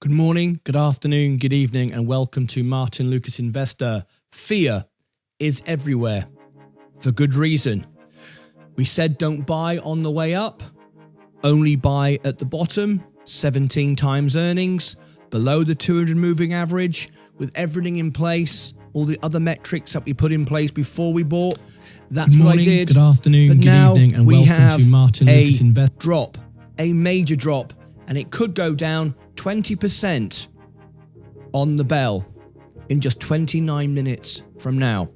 Good morning, good afternoon, good evening, and welcome to Martyn Lucas Investor. Fear is everywhere for good reason. We said don't buy on the way up, only buy at the bottom, 17 times earnings, below the 200 moving average, with everything in place, all the other metrics that we put in place before we bought. That's what I did. Good afternoon, but good now evening, and we welcome have to Martyn Lucas Investor. Drop, a major drop, and it could go down 20% on the bell in just 29 minutes from now.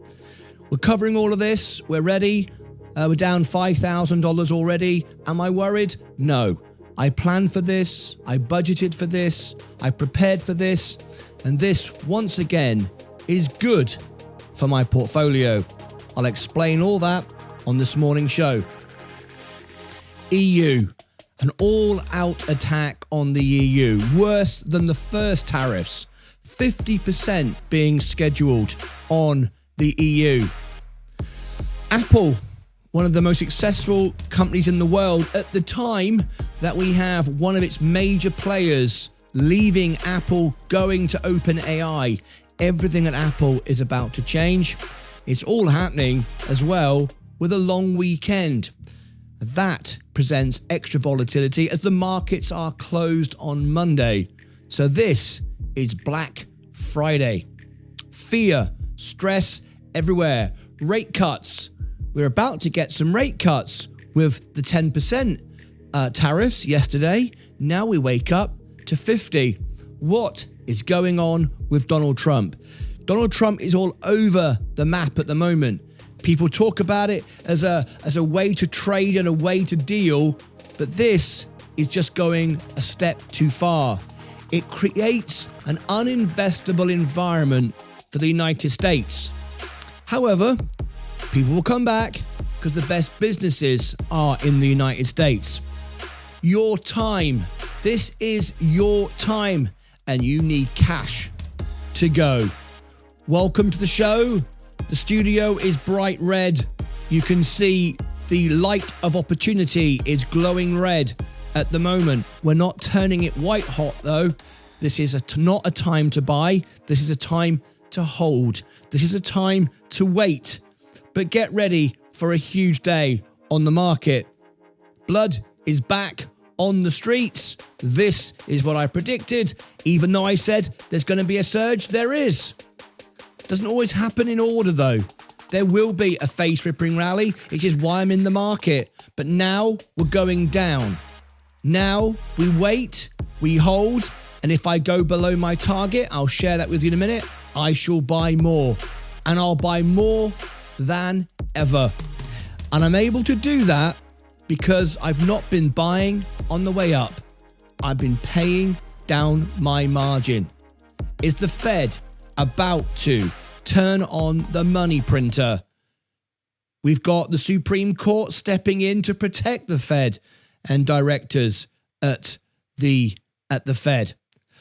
We're covering all of this. We're ready. We're down $5,000 already. Am I worried? No. I planned for this. I budgeted for this. I prepared for this. And this, once again, is good for my portfolio. I'll explain all that on this morning's show. EU. An all-out attack on the EU, worse than the first tariffs, 50% being scheduled on the EU. Apple, one of the most successful companies in the world at the time that we have one of its major players leaving Apple, going to OpenAI. Everything at Apple is about to change. It's all happening as well with a long weekend. That presents extra volatility as the markets are closed on Monday. So this is Black Friday. Fear, stress everywhere. Rate cuts. We're about to get some rate cuts with the 10% tariffs yesterday. Now we wake up to 50. What is going on with Donald Trump? Donald Trump is all over the map at the moment. People talk about it as a way to trade and a way to deal, but this is just going a step too far. It creates an uninvestable environment for the United States. However, people will come back because the best businesses are in the United States. Your time. This is your time, and you need cash to go. Welcome to the show. The studio is bright red. You can see the light of opportunity is glowing red at the moment. We're not turning it white hot though. This is not a time to buy. This is a time to hold. This is a time to wait. But get ready for a huge day on the market. Blood is back on the streets. This is what I predicted. Even though I said there's going to be a surge, there is. Doesn't always happen in order though. There will be a face-ripping rally, which is why I'm in the market. But now we're going down. Now we wait, we hold, and if I go below my target, I'll share that with you in a minute, I shall buy more. And I'll buy more than ever. And I'm able to do that because I've not been buying on the way up. I've been paying down my margin. Is the Fed about to turn on the money printer? We've got the Supreme Court stepping in to protect the Fed and directors at the Fed.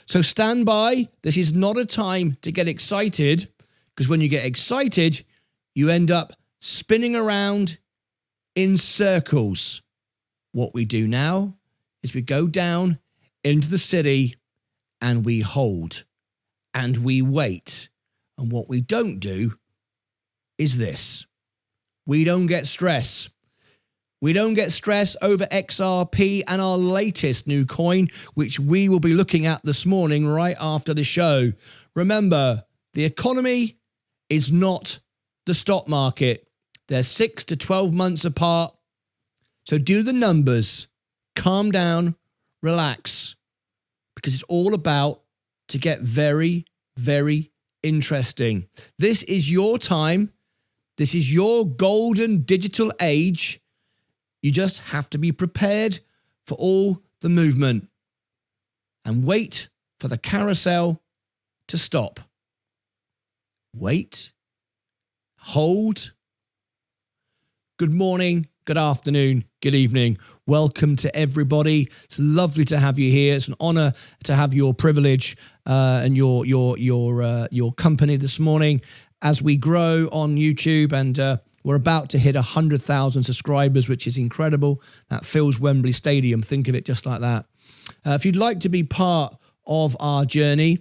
So stand by. This is not a time to get excited, because when you get excited, you end up spinning around in circles. What we do now is we go down into the city and we hold. And we wait. And what we don't do is this. We don't get stress. We don't get stress over XRP and our latest new coin, which we will be looking at this morning right after the show. Remember, the economy is not the stock market. They're 6 to 12 months apart. So do the numbers. Calm down. Relax. Because it's all about to get very, very interesting. This is your time. This is your golden digital age. You just have to be prepared for all the movement and wait for the carousel to stop. Wait. Hold. Good morning. Good afternoon, good evening. Welcome to everybody. It's lovely to have you here. It's an honor to have your privilege and your company this morning as we grow on YouTube, and we're about to hit 100,000 subscribers, which is incredible. That fills Wembley Stadium. Think of it just like that. If you'd like to be part of our journey.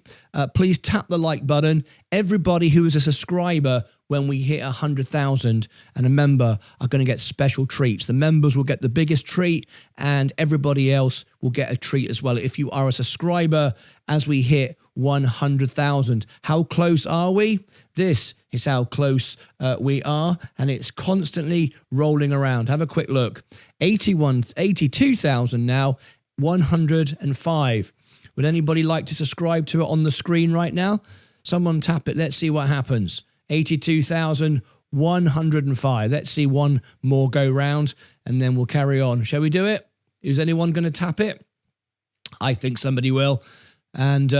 Please tap the like button. Everybody who is a subscriber when we hit 100,000 and a member are going to get special treats. The members will get the biggest treat and everybody else will get a treat as well if you are a subscriber as we hit 100,000. How close are we? This is how close we are, and it's constantly rolling around. Have a quick look. 82,000 now, 105. Would anybody like to subscribe to it on the screen right now? Someone tap it. Let's see what happens. 82,105. Let's see one more go round and then we'll carry on. Shall we do it? Is anyone going to tap it? I think somebody will. And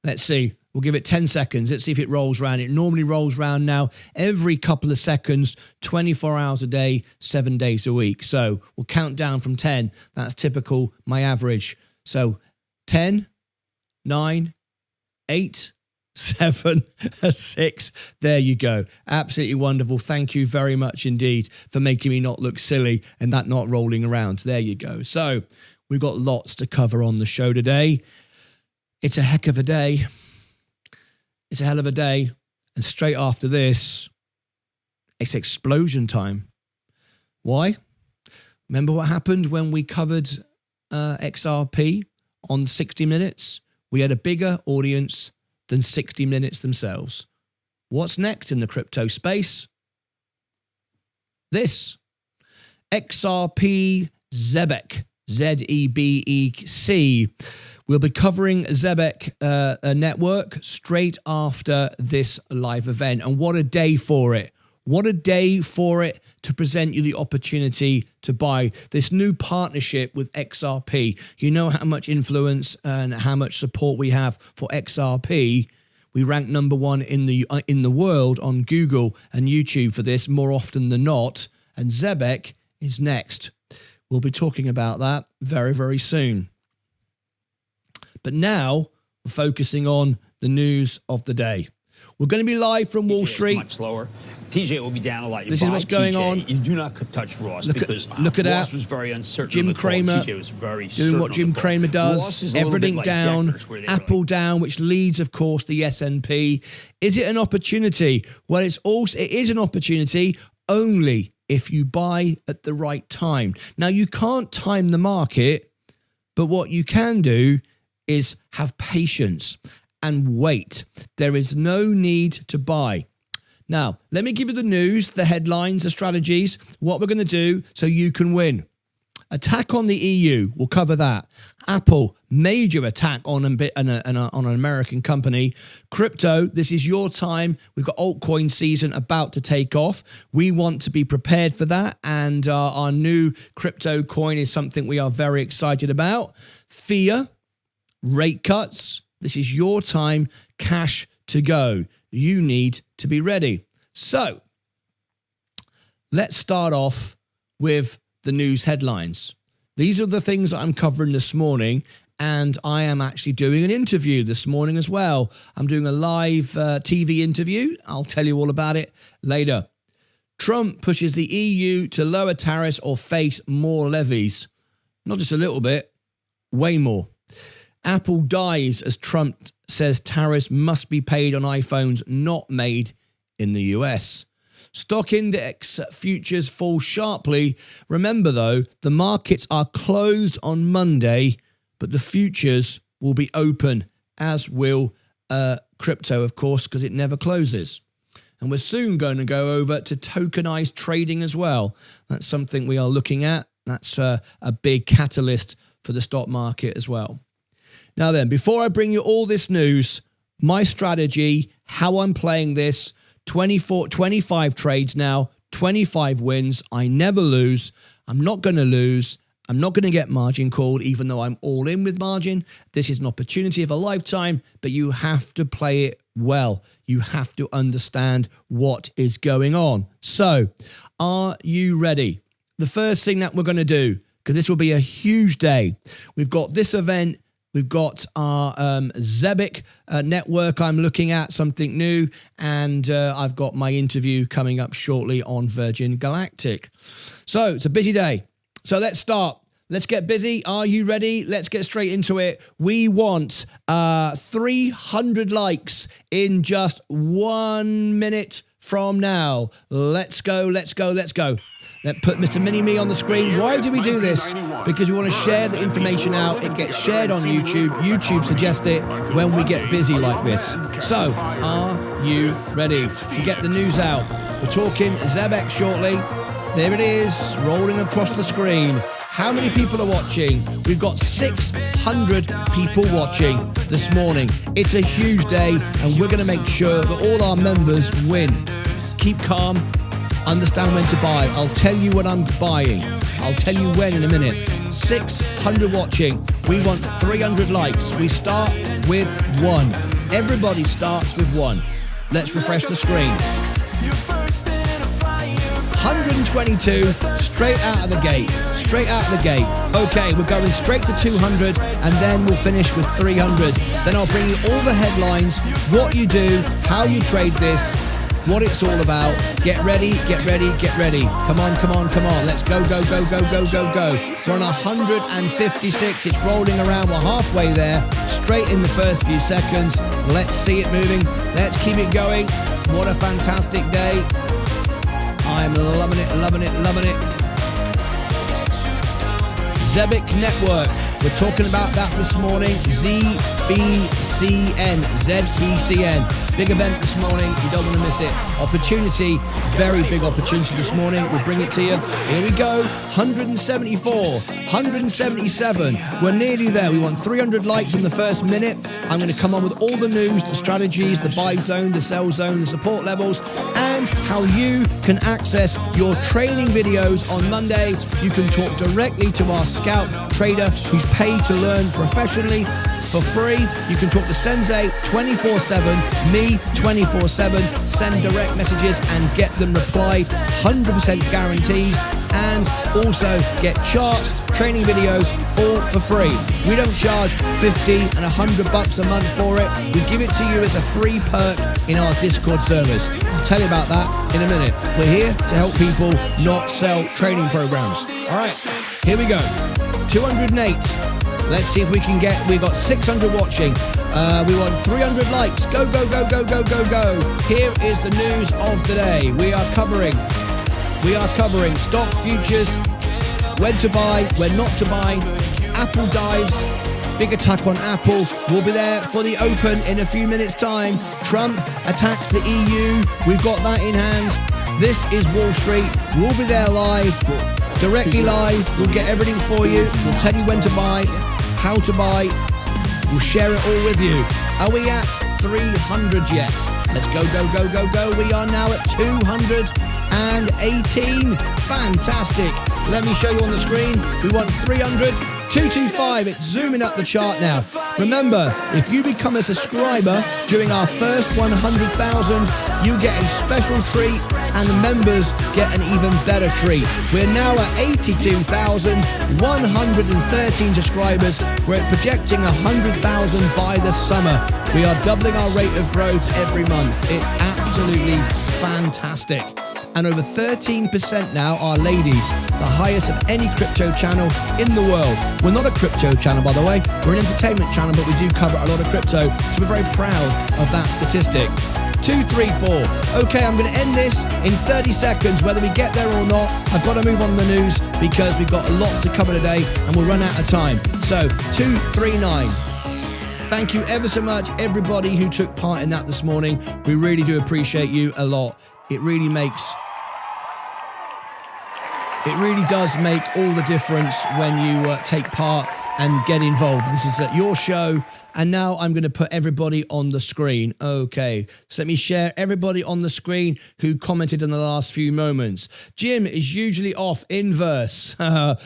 let's see. We'll give it 10 seconds. Let's see if it rolls round. It normally rolls round now every couple of seconds, 24 hours a day, 7 days a week. So we'll count down from 10. That's typical, my average. So 10, 9, 8, 7, 6. There you go. Absolutely wonderful. Thank you very much indeed for making me not look silly and that not rolling around. There you go. So we've got lots to cover on the show today. It's a heck of a day. It's a hell of a day. And straight after this, it's explosion time. Why? Remember what happened when we covered XRP on 60 Minutes? We had a bigger audience than 60 Minutes themselves. What's next in the crypto space? This. XRP Zebek. Z-E-B-E-C. We'll be covering Zebek network straight after this live event. And what a day for it. What a day for it to present you the opportunity to buy this new partnership with XRP. You know how much influence and how much support we have for XRP. We rank #1 in the world on Google and YouTube for this more often than not. And Zebek is next. We'll be talking about that very, very soon. But now we're focusing on the news of the day. We're going to be live from Wall Street. Much lower. TJ will be down a lot. This is what's going on. You do not touch Ross because look at Ross that. was very uncertain. Jim Cramer TJ was very doing what Jim Cramer does. Everything down. Apple down, which leads, of course, the S&P. Is it an opportunity? Well, it is an opportunity only if you buy at the right time. Now, you can't time the market, but what you can do is have patience and wait. There is no need to buy. Now, let me give you the news, the headlines, the strategies, what we're going to do so you can win. Attack on the EU, we'll cover that. Apple, major attack on an American company. Crypto, this is your time. We've got altcoin season about to take off. We want to be prepared for that, and our new crypto coin is something we are very excited about. Fear, rate cuts, this is your time. Cash to go. You need to be ready. So, let's start off with the news headlines. These are the things that I'm covering this morning, and I am actually doing an interview this morning as well. I'm doing a live TV interview. I'll tell you all about it later. Trump pushes the EU to lower tariffs or face more levies. Not just a little bit, way more. Apple dives as Trump says tariffs must be paid on iPhones not made in the US. Stock index futures fall sharply. Remember, though, the markets are closed on Monday, but the futures will be open, as will crypto, of course, because it never closes. And we're soon going to go over to tokenized trading as well. That's something we are looking at. That's a big catalyst for the stock market as well. Now then, before I bring you all this news, my strategy, how I'm playing this, 25 trades now, 25 wins. I never lose. I'm not going to lose. I'm not going to get margin called, even though I'm all in with margin. This is an opportunity of a lifetime, but you have to play it well. You have to understand what is going on. So, are you ready? The first thing that we're going to do, because this will be a huge day, we've got this event. We've got our Zebek network I'm looking at, something new, and I've got my interview coming up shortly on Virgin Galactic. So it's a busy day. So let's start. Let's get busy. Are you ready? Let's get straight into it. We want 300 likes in just 1 minute from now. Let's go, let's go, let's go. Let's put Mr. Mini-Me on the screen. Why do we do this? Because we want to share the information out. It gets shared on YouTube. YouTube suggests it when we get busy like this. So, are you ready to get the news out? We're talking Zebex shortly. There it is, rolling across the screen. How many people are watching? We've got 600 people watching this morning. It's a huge day, and we're going to make sure that all our members win. Keep calm. Understand when to buy. I'll tell you what I'm buying. I'll tell you when in a minute. 600 watching. We want 300 likes. We start with 1. Everybody starts with 1. Let's refresh the screen. 122 straight out of the gate. Straight out of the gate. Okay, we're going straight to 200 and then we'll finish with 300. Then I'll bring you all the headlines, what you do, how you trade this, what it's all about. Get ready, get ready, get ready. Come on, come on, come on. Let's go, go, go, go, go, go, go. We're on 156. It's rolling around. We're halfway there. Straight in the first few seconds. Let's see it moving. Let's keep it going. What a fantastic day. I'm loving it, loving it, loving it. Zebic Network. We're talking about that this morning. ZBCN. ZBCN. Big event this morning. You don't want to miss it. Opportunity. Very big opportunity this morning. We'll bring it to you. Here we go. 174. 177. We're nearly there. We want 300 likes in the first minute. I'm going to come on with all the news, the strategies, the buy zone, the sell zone, the support levels, and how you can access your training videos on Monday. You can talk directly to our scout trader who's paid to learn professionally for free. You can talk to Sensei 24/7, me 24/7, send direct messages and get them replied, 100% guaranteed, and also get charts, training videos, all for free. We don't charge 50 and $100 a month for it. We give it to you as a free perk in our Discord service. I'll tell you about that in a minute. We're here to help people not sell training programs. All right, here we go. 208. Let's see if we can get, we've got 600 watching. We want 300 likes. Go, go, go, go, go, go, go. Here is the news of the day. We are covering stock futures, when to buy, when not to buy, Apple dives, big attack on Apple. We'll be there for the open in a few minutes' time. Trump attacks the EU. We've got that in hand. This is Wall Street. We'll be there live, directly live. We'll get everything for you. We'll tell you when to buy, how to buy. We'll share it all with you. Are we at 300 yet? Let's go, go, go, go, go. We are now at 218. Fantastic. Let me show you on the screen. We want 300. 225. It's zooming up the chart now. Remember, if you become a subscriber during our first 100,000, you get a special treat and the members get an even better treat. We're now at 82,113 subscribers. We're projecting 100,000 by the summer. We are doubling our rate of growth every month. It's absolutely fantastic. And over 13% now are ladies, the highest of any crypto channel in the world. We're not a crypto channel, by the way. We're an entertainment channel, but we do cover a lot of crypto, so we're very proud of that statistic. 2, 3, 4. Okay, I'm going to end this in 30 seconds, whether we get there or not. I've got to move on to the news because we've got lots to cover today and we'll run out of time. So, 2, 3, 9. Thank you ever so much, everybody who took part in that this morning. We really do appreciate you a lot. It really does make all the difference when you take part and get involved. This is your show. And now I'm going to put everybody on the screen. Okay, so let me share everybody on the screen who commented in the last few moments. Jim is usually off inverse. Well,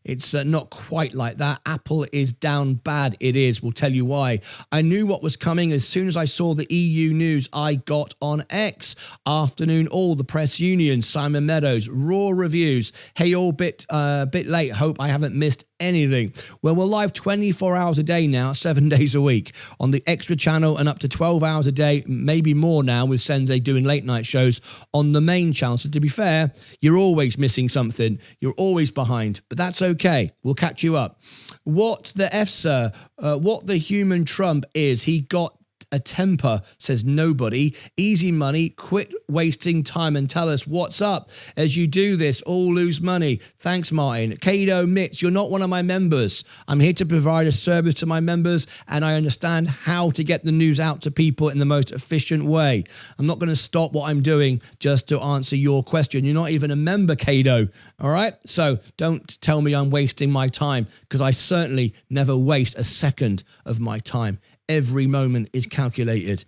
it's not quite like that. Apple is down bad. It is. We'll tell you why. I knew what was coming as soon as I saw the EU news. I got on X. Afternoon all, the press union, Simon Meadows, raw reviews. Hey, all bit late. Hope I haven't missed anything. Well, we're live 24 hours a day now, 7 days a week on the extra channel and up to 12 hours a day, maybe more now with Sensei doing late night shows on the main channel. So to be fair, you're always missing something. You're always behind, but that's okay. We'll catch you up. What the F, sir? What the human Trump is, he got a temper, says nobody. Easy money, quit wasting time and tell us what's up. As you do this, all lose money. Thanks, Martyn. Kato Mitz, you're not one of my members. I'm here to provide a service to my members, and I understand how to get the news out to people in the most efficient way. I'm not going to stop what I'm doing just to answer your question. You're not even a member, Kato. All right? So don't tell me I'm wasting my time, because I certainly never waste a second of my time. Every moment is calculated.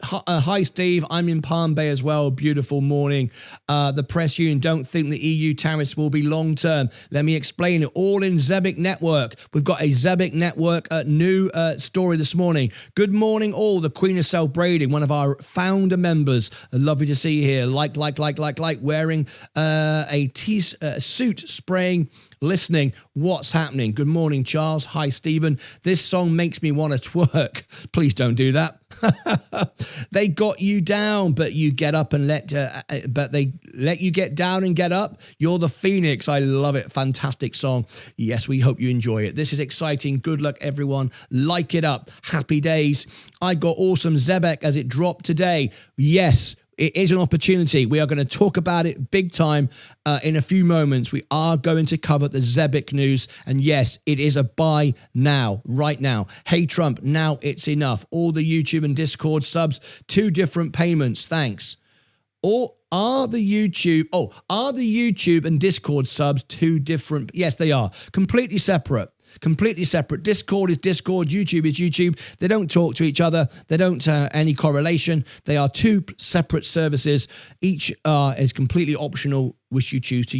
Hi, Steve. I'm in Palm Bay as well. Beautiful morning. The press union don't think the EU tariffs will be long term. Let me explain it. All in Zebic Network. We've got a Zebic Network new story this morning. Good morning, all. The Queen of Self-Braiding, one of our founder members. Lovely to see you here. Like, wearing a suit, spraying, listening. What's happening? Good morning, Charles. Hi, Stephen. This song makes me want to twerk. Please don't do that. They got you down, but you get up and but they let you get down and get up. You're the Phoenix. I love it. Fantastic song. Yes, we hope you enjoy it. This is exciting. Good luck, everyone. Like it up. Happy days. I got awesome Zebec as it dropped today. Yes. It is an opportunity. We are going to talk about it big time in a few moments. We are going to cover the Zebic news. And yes, it is a buy now, right now. Hey, Trump, now it's enough. All the YouTube and Discord subs, 2 different payments. Thanks. Or are the YouTube and Discord subs 2 different? Yes, they are. Completely separate. Completely separate. Discord is Discord. YouTube is YouTube. They don't talk to each other. They don't any correlation. They are 2 separate services. Each is completely optional, which you choose to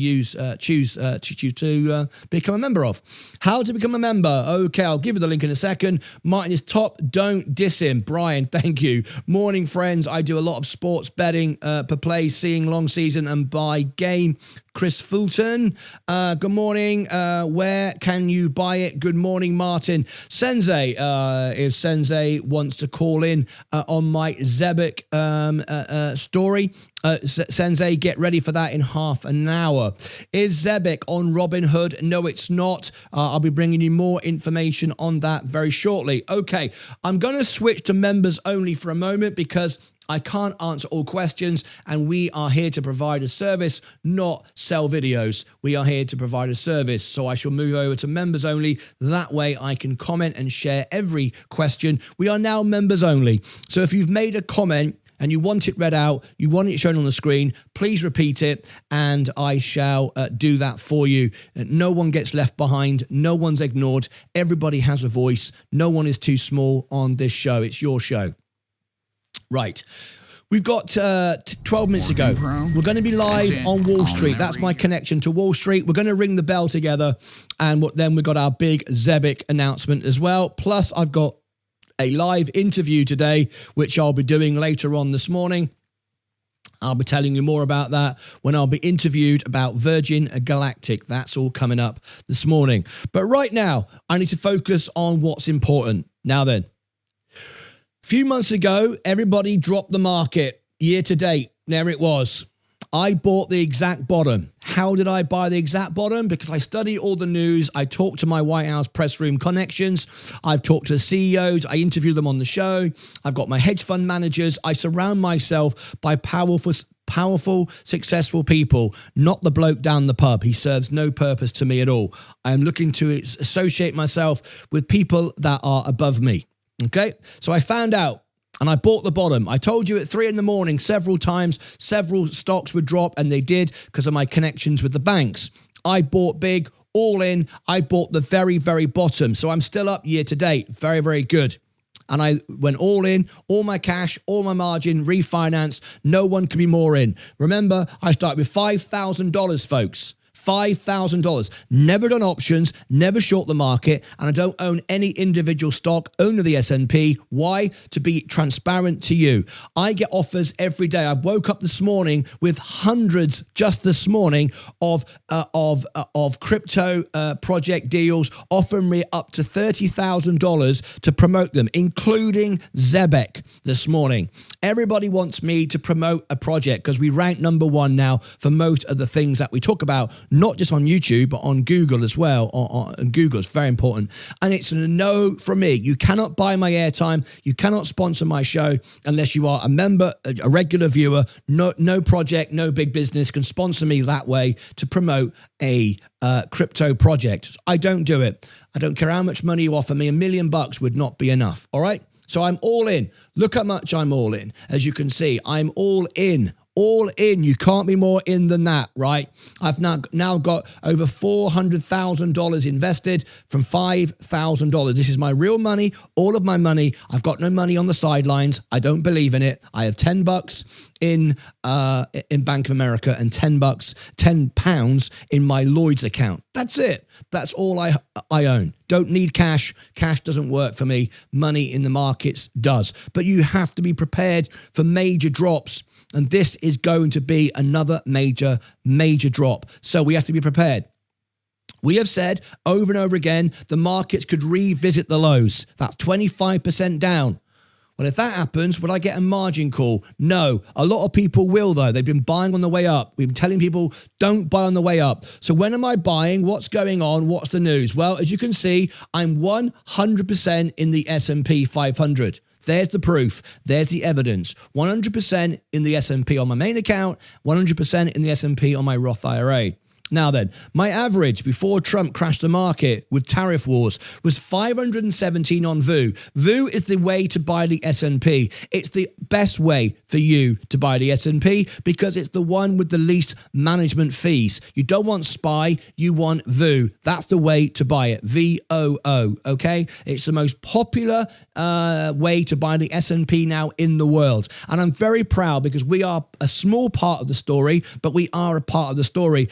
become a member of. How to become a member? Okay, I'll give you the link in a second. Martyn is top. Don't diss him. Brian, thank you. Morning, friends. I do a lot of sports betting per play, seeing long season and buy game. Chris Fulton, good morning. Where can you buy it? Good morning, Martyn. Sensei, if Sensei wants to call in on my Zebic story, Sensei, get ready for that in half an hour. Is Zebic on Robinhood? No, it's not. I'll be bringing you more information on that very shortly. Okay, I'm going to switch to members only for a moment because I can't answer all questions, and we are here to provide a service, not sell videos. We are here to provide a service, so I shall move over to members only. That way I can comment and share every question. We are now members only. So if you've made a comment and you want it read out, you want it shown on the screen, please repeat it, and I shall do that for you. No one gets left behind. No one's ignored. Everybody has a voice. No one is too small on this show. It's your show. Right. We've got 12 minutes ago. We're going to be live on Wall Street. That's my connection to Wall Street. We're going to ring the bell together. And then we've got our big Zebic announcement as well. Plus, I've got a live interview today, which I'll be doing later on this morning. I'll be telling you more about that when I'll be interviewed about Virgin Galactic. That's all coming up this morning. But right now, I need to focus on what's important. Now then. A few months ago, everybody dropped the market. Year to date, there it was. I bought the exact bottom. How did I buy the exact bottom? Because I study all the news. I talk to my White House press room connections. I've talked to the CEOs. I interview them on the show. I've got my hedge fund managers. I surround myself by powerful, successful people, not the bloke down the pub. He serves no purpose to me at all. I am looking to associate myself with people that are above me. Okay, so I found out and I bought the bottom. I told you at 3 a.m. several times, several stocks would drop, and they did because of my connections with the banks. I bought big, all in. I bought the very, very bottom. So I'm still up year to date. Very, very good. And I went all in, all my cash, all my margin, refinance. No one could be more in. Remember, I started with $5,000, folks. $5,000. Never done options, never short the market, and I don't own any individual stock, only the S&P. Why? To be transparent to you. I get offers every day. I woke up this morning with hundreds just this morning of crypto project deals offering me up to $30,000 to promote them, including Zebek this morning. Everybody wants me to promote a project because we rank number one now for most of the things that we talk about, not just on YouTube, but on Google as well. On Google, it's very important. And it's a no from me. You cannot buy my airtime. You cannot sponsor my show unless you are a member, a regular viewer. No project, no big business can sponsor me that way to promote a crypto project. I don't do it. I don't care how much money you offer me. $1 million would not be enough. All right. So I'm all in. Look how much I'm all in. As you can see, I'm all in. All in. You can't be more in than that, right? I've now got over $400,000 invested from $5,000. This is my real money, all of my money. I've got no money on the sidelines. I don't believe in it. I have $10 in Bank of America and £10 in my Lloyd's account. That's it. That's all I own. Don't need cash. Cash doesn't work for me. Money in the markets does. But you have to be prepared for major drops. And this is going to be another major drop. So we have to be prepared. We have said over and over again, the markets could revisit the lows. That's 25% down. Well, if that happens, would I get a margin call? No. A lot of people will, though. They've been buying on the way up. We've been telling people, don't buy on the way up. So when am I buying? What's going on? What's the news? Well, as you can see, I'm 100% in the S&P 500. There's the proof. There's the evidence. 100% in the S&P on my main account, 100% in the S&P on my Roth IRA. Now then, my average before Trump crashed the market with tariff wars was 517 on VU. VU is the way to buy the S&P. It's the best way for you to buy the S&P because it's the one with the least management fees. You don't want SPY, you want VU. That's the way to buy it, VOO, okay? It's the most popular way to buy the S&P now in the world. And I'm very proud because we are a small part of the story, but we are a part of the story.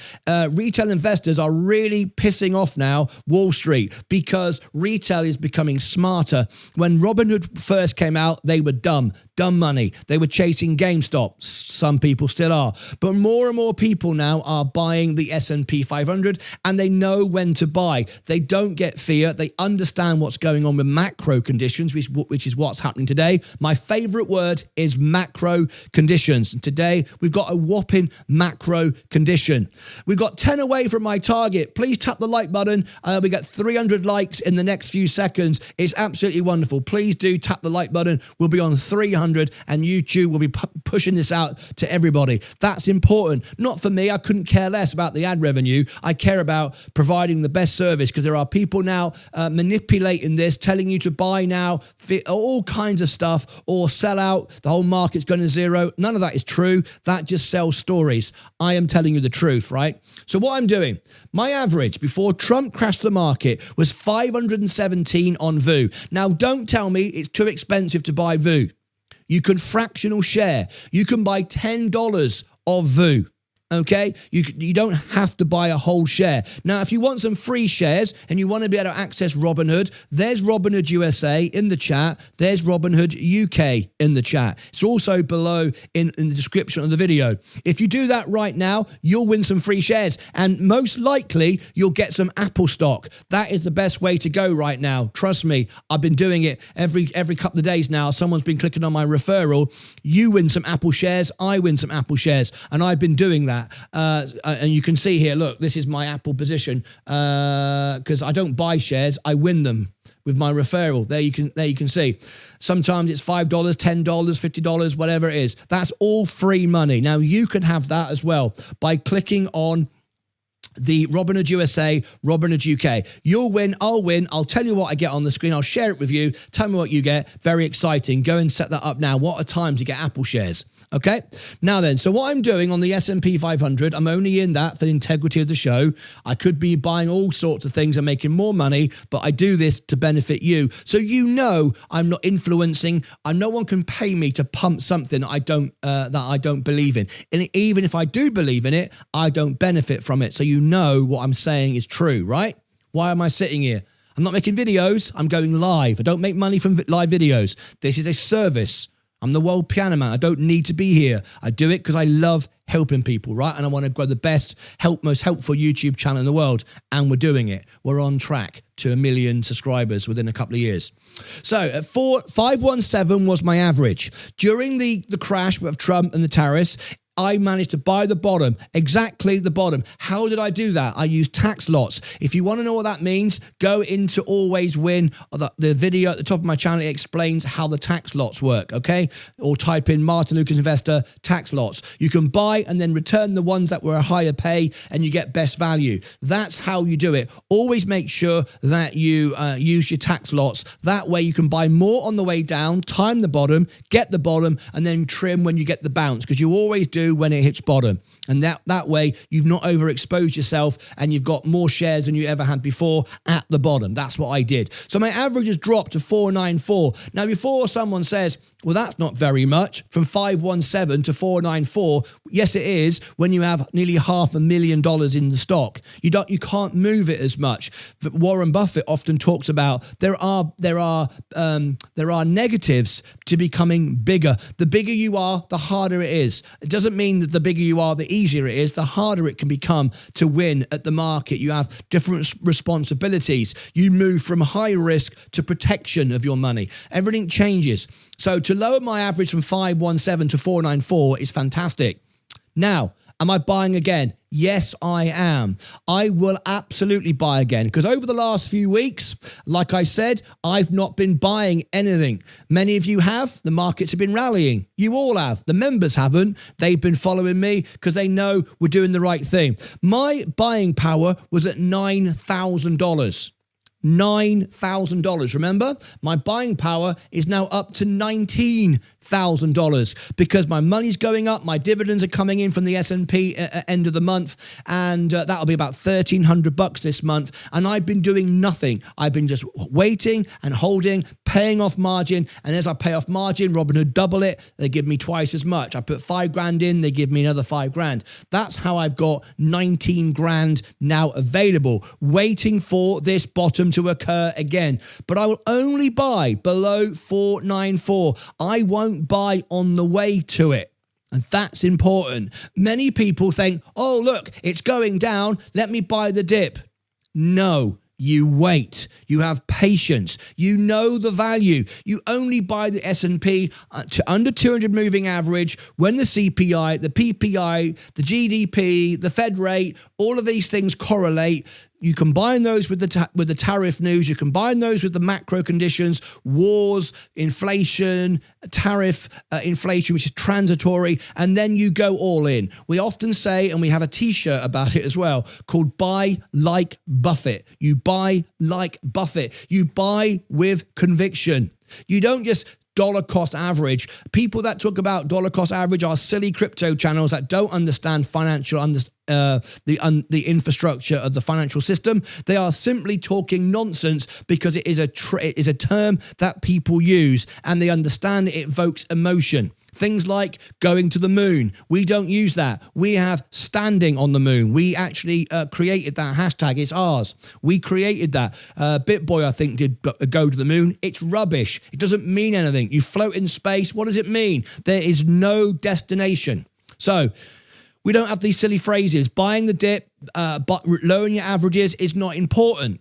Retail investors are really pissing off now Wall Street because retail is becoming smarter. When Robinhood first came out, they were dumb money. They were chasing GameStop. Some people still are. But more and more people now are buying the S&P 500 and they know when to buy. They don't get fear. They understand what's going on with macro conditions, which is what's happening today. My favorite word is macro conditions. And today, we've got a whopping macro condition. We've got 10 away from my target. Please tap the like button. We got 300 likes in the next few seconds. It's absolutely wonderful. Please do tap the like button. We'll be on 300 and YouTube will be pushing this out to everybody. That's important. Not for me. I couldn't care less about the ad revenue. I care about providing the best service because there are people now manipulating this, telling you to buy now, all kinds of stuff or sell out. The whole market's going to zero. None of that is true. That just sells stories. I am telling you the truth, right? So what I'm doing, my average before Trump crashed the market was 517 on VU. Now, don't tell me it's too expensive to buy VU. You can fractional share. You can buy $10 of VU. Okay, you don't have to buy a whole share. Now, if you want some free shares and you want to be able to access Robinhood, there's Robinhood USA in the chat. There's Robinhood UK in the chat. It's also below in the description of the video. If you do that right now, you'll win some free shares and most likely you'll get some Apple stock. That is the best way to go right now. Trust me, I've been doing it every couple of days now. Someone's been clicking on my referral. You win some Apple shares, I win some Apple shares, and I've been doing that. And you can see here, look, this is my Apple position because I don't buy shares, I win them with my referral. There you can see. Sometimes it's $5, $10, $50, whatever it is. That's all free money. Now you can have that as well by clicking on the Robinhood USA, Robinhood UK. You'll win, I'll win. I'll tell you what I get on the screen. I'll share it with you. Tell me what you get. Very exciting. Go and set that up now. What a time to get Apple shares. Okay. Now then, so what I'm doing on the S&P 500, I'm only in that for the integrity of the show. I could be buying all sorts of things and making more money, but I do this to benefit you. So you know I'm not influencing, and no one can pay me to pump something that I don't believe in. And even if I do believe in it, I don't benefit from it. So you know what I'm saying is true, right? Why am I sitting here? I'm not making videos. I'm going live. I don't make money from live videos. This is a service. I'm the world piano man. I don't need to be here. I do it because I love helping people, right? And I want to grow the best, most helpful YouTube channel in the world. And we're doing it. We're on track to 1 million subscribers within a couple of years. So at 517 was my average. During the crash with Trump and the tariffs, I managed to buy the bottom, exactly the bottom. How did I do that? I used tax lots. If you want to know what that means, go into Always Win. The video at the top of my channel, it explains how the tax lots work, okay? Or type in Martyn Lucas Investor tax lots. You can buy and then return the ones that were a higher pay and you get best value. That's how you do it. Always make sure that you use your tax lots. That way you can buy more on the way down, time the bottom, get the bottom, and then trim when you get the bounce, because you always do when it hits bottom. And that way you've not overexposed yourself and you've got more shares than you ever had before at the bottom. That's what I did. So my average has dropped to 494. Now, before someone says, well, that's not very much, from 517 to 494. Yes, it is when you have nearly $500,000 in the stock. You can't move it as much. Warren Buffett often talks about there are negatives to becoming bigger. The bigger you are, the harder it is. It doesn't mean that the bigger you are, the easier it is. The harder it can become to win at the market. You have different responsibilities. You move from high risk to protection of your money. Everything changes. So to lower my average from 517 to 494 is fantastic. Now, am I buying again? Yes, I am. I will absolutely buy again, because over the last few weeks, like I said, I've not been buying anything. Many of you have. The markets have been rallying. You all have. The members haven't. They've been following me because they know we're doing the right thing. My buying power was at $9,000. $9,000. Remember, my buying power is now up to $19,000 because my money's going up. My dividends are coming in from the S&P at end of the month, and that'll be about $1,300 this month. And I've been doing nothing. I've been just waiting and holding, paying off margin. And as I pay off margin, Robinhood double it. They give me twice as much. I put 5 grand in, they give me another 5 grand. That's how I've got 19 grand now available, waiting for this bottom to occur again. But I will only buy below 494. I won't buy on the way to it. And that's important. Many people think, oh, look, it's going down. Let me buy the dip. No. You wait. You have patience. You know the value. You only buy the S&P to under 200 moving average when the CPI, the PPI, the GDP, the Fed rate, all of these things correlate. You combine those with the tariff news. You combine those with the macro conditions, wars, inflation, tariff inflation, which is transitory, and then you go all in. We often say, and we have a T-shirt about it as well, called Buy Like Buffett. You buy like Buffett. You buy with conviction. You don't just dollar cost average. People that talk about dollar cost average are silly crypto channels that don't understand the infrastructure of the financial system. They are simply talking nonsense because it is a term that people use and they understand it evokes emotion. Things like going to the moon. We don't use that. We have standing on the moon. We actually created that hashtag. It's ours. We created that. BitBoy, I think, did go to the moon. It's rubbish. It doesn't mean anything. You float in space. What does it mean? There is no destination. So we don't have these silly phrases. Buying the dip, but lowering your averages is not important.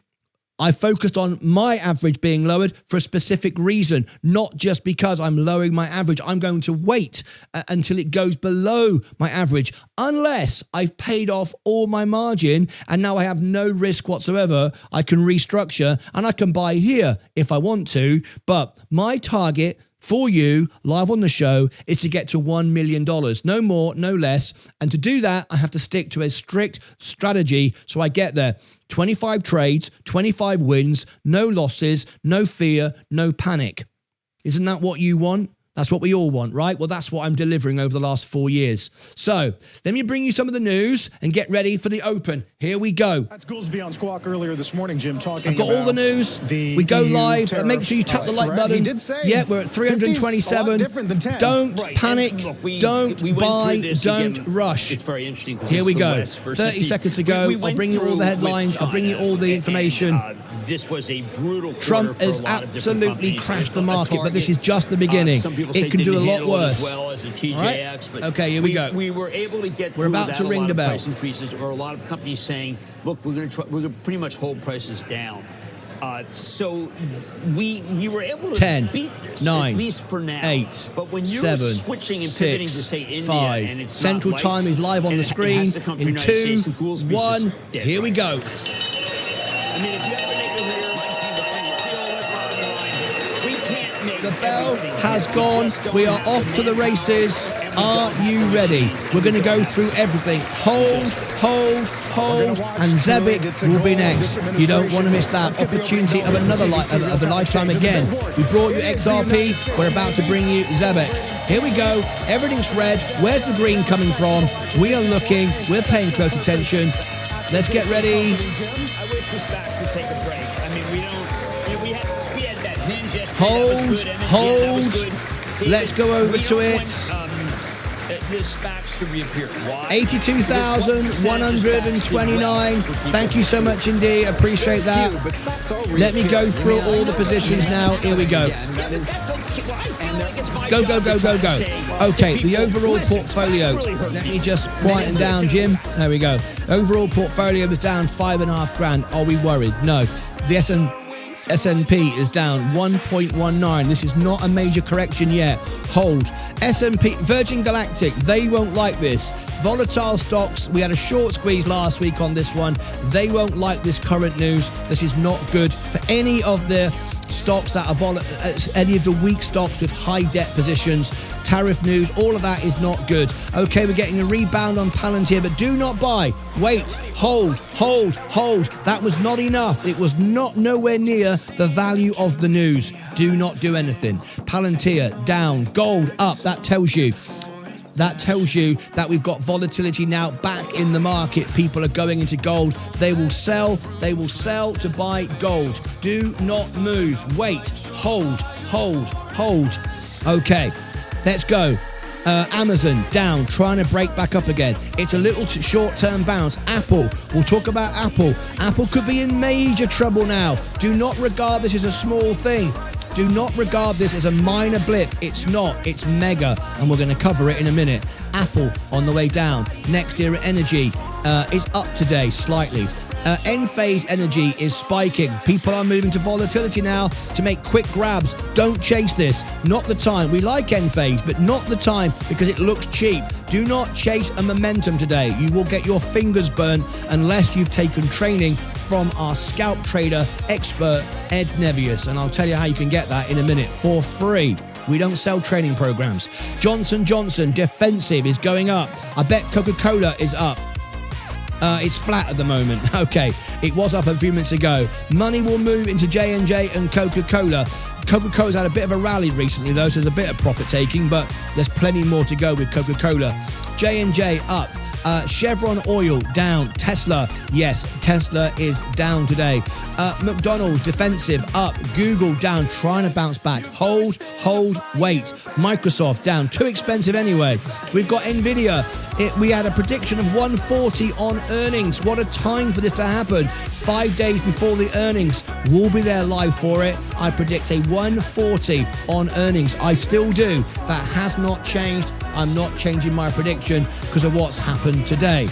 I focused on my average being lowered for a specific reason, not just because I'm lowering my average. I'm going to wait until it goes below my average, unless I've paid off all my margin and now I have no risk whatsoever. I can restructure and I can buy here if I want to. But my target for you, live on the show, is to get to $1 million. No more, no less. And to do that, I have to stick to a strict strategy so I get there. 25 trades, 25 wins, no losses, no fear, no panic. Isn't that what you want? That's what we all want, right? Well, that's what I'm delivering over the last 4 years. So let me bring you some of the news and get ready for the open. Here we go. That's Goolsby on Squawk earlier this morning, Jim, talking I've got all the news. We go live. Make sure you tap the like button. He did say we're at 327. Different than 10. Don't Right, panic. and look, Don't we went buy. through this Don't again. rush. It's very interesting. Here we go. 30 30 seconds ago. I'll bring you all the headlines. I'll bring you all the information. This was a brutal quarter Trump for has a lot of different absolutely companies. crashed the A market, but this Target, is just the beginning. Some people It say can do a didn't lot handle it worse. as well as a TJX, All right? but Okay, here we go. We were able to get We're through about that. to A ring lot the of bell. price increases, or a lot of companies saying, "Look, we're going to pretty much hold prices down." So we were able to 10, beat this, 9, at least for now. 8, but when you're 7, switching and pivoting 6, to say India 5. and it's Central not time light, is live on and the it screen has to come from in United 2, States, and Goolsby's just 1. dead Here we right. go. I mean, if you have a nickel here, we can't make The bell everything. has gone. We are off to the races. Are you ready? We're going to go through everything. Hold, and Zebic will be next. You don't want to miss that opportunity of another of a lifetime again. We brought you XRP. We're about to bring you Zebic. Here we go. Everything's red. Where's the green coming from? We are looking. We're paying close attention. Let's get ready. I wish the stocks would take a break. I mean, we had that hinge yesterday. Hold. Let's go over to it. This SPACs to reappear. Why? 82,129. Thank you so much indeed. Appreciate that. Let me go through all the positions now. Here we go. Go. Okay, the overall portfolio. Let me just quieten down, Jim. There we go. Overall portfolio was down 5.5 grand. Are we worried? No. The S&P is down 1.19. This is not a major correction yet. Hold. S&P, Virgin Galactic, they won't like this. Volatile stocks, we had a short squeeze last week on this one. They won't like this current news. This is not good for any of the stocks that are any of the weak stocks with high debt positions. Tariff news, all of that is not good. Okay, we're getting a rebound on Palantir, but do not buy. Wait, hold. That was not enough. It was nowhere near the value of the news. Do not do anything. Palantir down, gold up. That tells you that we've got volatility now back in the market. People are going into gold. They will sell to buy gold. Do not move. Wait, hold. Okay, let's go. Amazon down, trying to break back up again. It's a little short-term bounce. Apple, we'll talk about Apple. Apple could be in major trouble now. Do not regard this as a small thing. Do not regard this as a minor blip. It's not. It's mega, and we're going to cover it in a minute. Apple on the way down. Next Era Energy is up today slightly. Enphase Energy is spiking. People are moving to volatility now to make quick grabs. Don't chase this. Not the time. We like Enphase, but not the time because it looks cheap. Do not chase a momentum today. You will get your fingers burnt unless you've taken training from our scalp trader expert, Ed Nevius. And I'll tell you how you can get that in a minute for free. We don't sell training programs. Johnson & Johnson defensive is going up. I bet Coca-Cola is up. It's flat at the moment. Okay, it was up a few minutes ago. Money will move into J&J and Coca-Cola. Coca-Cola's had a bit of a rally recently, though, so there's a bit of profit taking, but there's plenty more to go with Coca-Cola. J&J up. Chevron Oil down. Tesla, yes, Tesla is down today. McDonald's defensive up. Google down, trying to bounce back. Hold, wait. Microsoft down, too expensive anyway. We've got Nvidia. We had a prediction of 140 on earnings. What a time for this to happen. 5 days before the earnings. We'll be there live for it. I predict a 140 on earnings. I still do. That has not changed. I'm not changing my prediction because of what's happened today.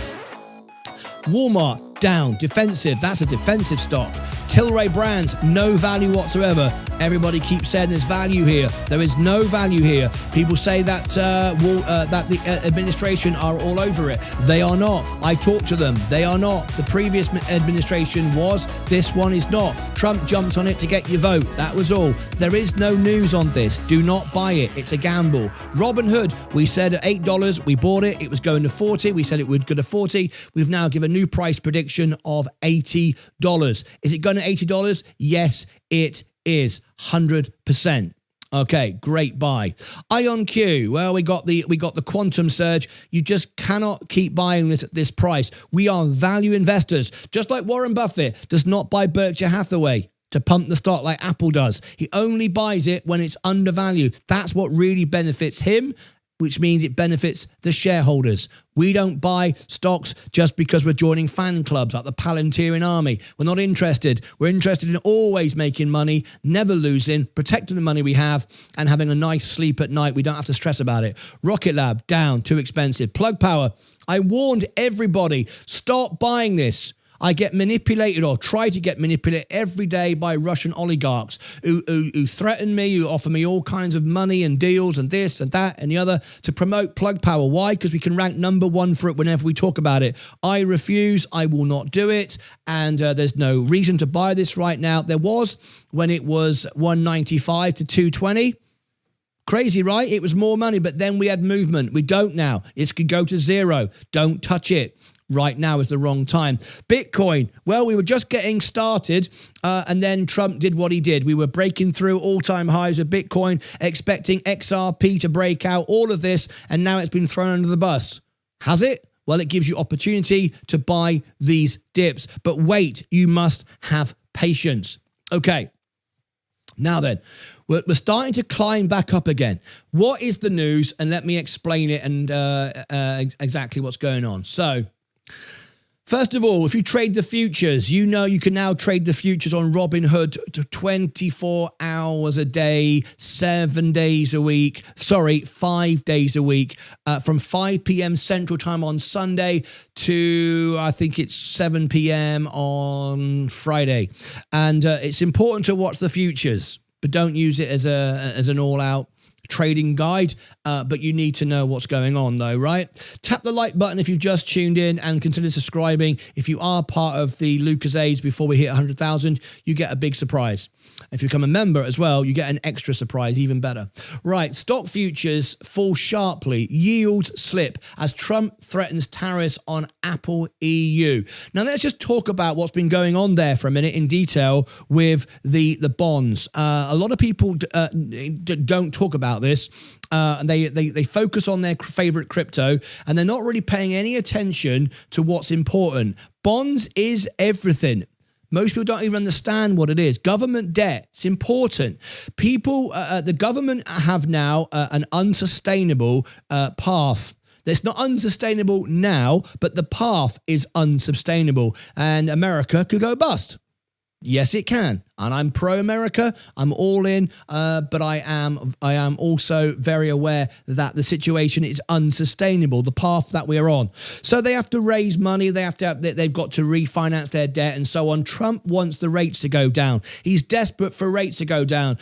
Walmart down, defensive. That's a defensive stock. Tilray Brands, no value whatsoever. Everybody keeps saying there's value here. There is no value here. People say that that the administration are all over it. They are not. I talked to them. They are not. The previous administration was. This one is not. Trump jumped on it to get your vote. That was all. There is no news on this. Do not buy it. It's a gamble. Robinhood, we said at $8. We bought it. It was going to 40. We said it would go to 40. We've now given a new price prediction of $80. Is it going to $80? Yes, it is 100%. Okay, great buy. IonQ, well, we got the quantum surge. You just cannot keep buying this at this price. We are value investors. Just like Warren Buffett does not buy Berkshire Hathaway to pump the stock like Apple does. He only buys it when it's undervalued. That's what really benefits him, which means it benefits the shareholders. We don't buy stocks just because we're joining fan clubs like the Palantirian Army. We're not interested. We're interested in always making money, never losing, protecting the money we have, and having a nice sleep at night. We don't have to stress about it. Rocket Lab, down, too expensive. Plug Power, I warned everybody, stop buying this. I get manipulated or try to get manipulated every day by Russian oligarchs who threaten me, who offer me all kinds of money and deals and this and that and the other to promote Plug Power. Why? Because we can rank #1 for it whenever we talk about it. I refuse. I will not do it. And there's no reason to buy this right now. There was when it was 195 to 220. Crazy, right? It was more money, but then we had movement. We don't now. It could go to 0. Don't touch it. Right now is the wrong time. Bitcoin, well, we were just getting started and then Trump did what he did. We were breaking through all-time highs of Bitcoin, expecting XRP to break out, all of this, and now it's been thrown under the bus. Has it? Well, it gives you opportunity to buy these dips. But wait, you must have patience. Okay, now then, we're starting to climb back up again. What is the news? And let me explain it and exactly what's going on. So, first of all, if you trade the futures, you know you can now trade the futures on Robinhood 24 hours a day, 7 days a week. Sorry, 5 days a week, from 5 p.m. Central Time on Sunday to, I think it's 7 p.m. on Friday. And it's important to watch the futures, but don't use it as an all-out trading guide, but you need to know what's going on though, right? Tap the like button if you've just tuned in and consider subscribing. If you are part of the Lucasades before we hit 100,000, you get a big surprise. If you become a member as well, you get an extra surprise, even better. Right, stock futures fall sharply, yields slip as Trump threatens tariffs on Apple EU. Now let's just talk about what's been going on there for a minute in detail with the bonds. A lot of people don't talk about this. They focus on their favorite crypto and they're not really paying any attention to what's important. Bonds is everything. Most people don't even understand what it is. Government debt, it's important. People, the government have now an unsustainable path. It's not unsustainable now, but the path is unsustainable and America could go bust. Yes, it can. And I'm pro-America. I'm all in. But I am also very aware that the situation is unsustainable, the path that we're on. So they have to raise money. They've got to refinance their debt and so on. Trump wants the rates to go down. He's desperate for rates to go down.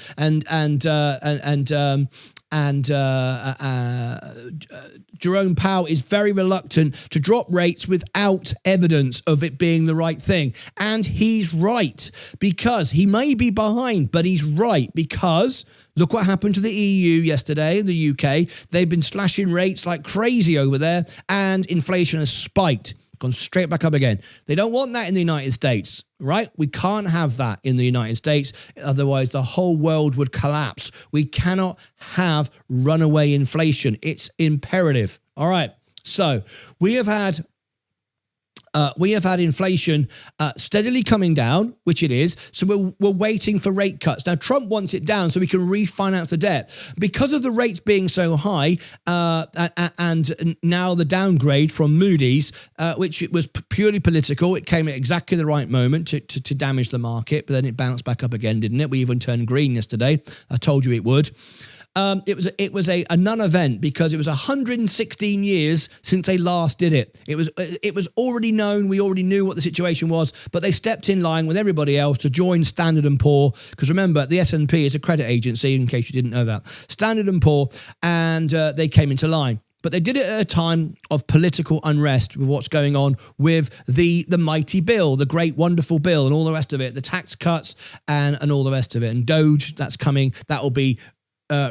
Jerome Powell is very reluctant to drop rates without evidence of it being the right thing. And he's right, because he may be behind, but he's right, because look what happened to the EU yesterday in the UK. They've been slashing rates like crazy over there and inflation has spiked, gone straight back up again. They don't want that in the United States, right? We can't have that in the United States. Otherwise, the whole world would collapse. We cannot have runaway inflation. It's imperative. All right. So we have had inflation steadily coming down, which it is. So we're waiting for rate cuts. Now, Trump wants it down so we can refinance the debt. Because of the rates being so high and now the downgrade from Moody's, which it was purely political, it came at exactly the right moment to damage the market, but then it bounced back up again, didn't it? We even turned green yesterday. I told you it would. It was a non-event because it was 116 years since they last did it. It was already known. We already knew what the situation was, but they stepped in line with everybody else to join Standard & Poor. Because remember, the S&P is a credit agency, in case you didn't know that. Standard & Poor, and they came into line. But they did it at a time of political unrest with what's going on with the mighty bill, the great, wonderful bill, and all the rest of it, the tax cuts and all the rest of it. And Doge, that's coming. That will be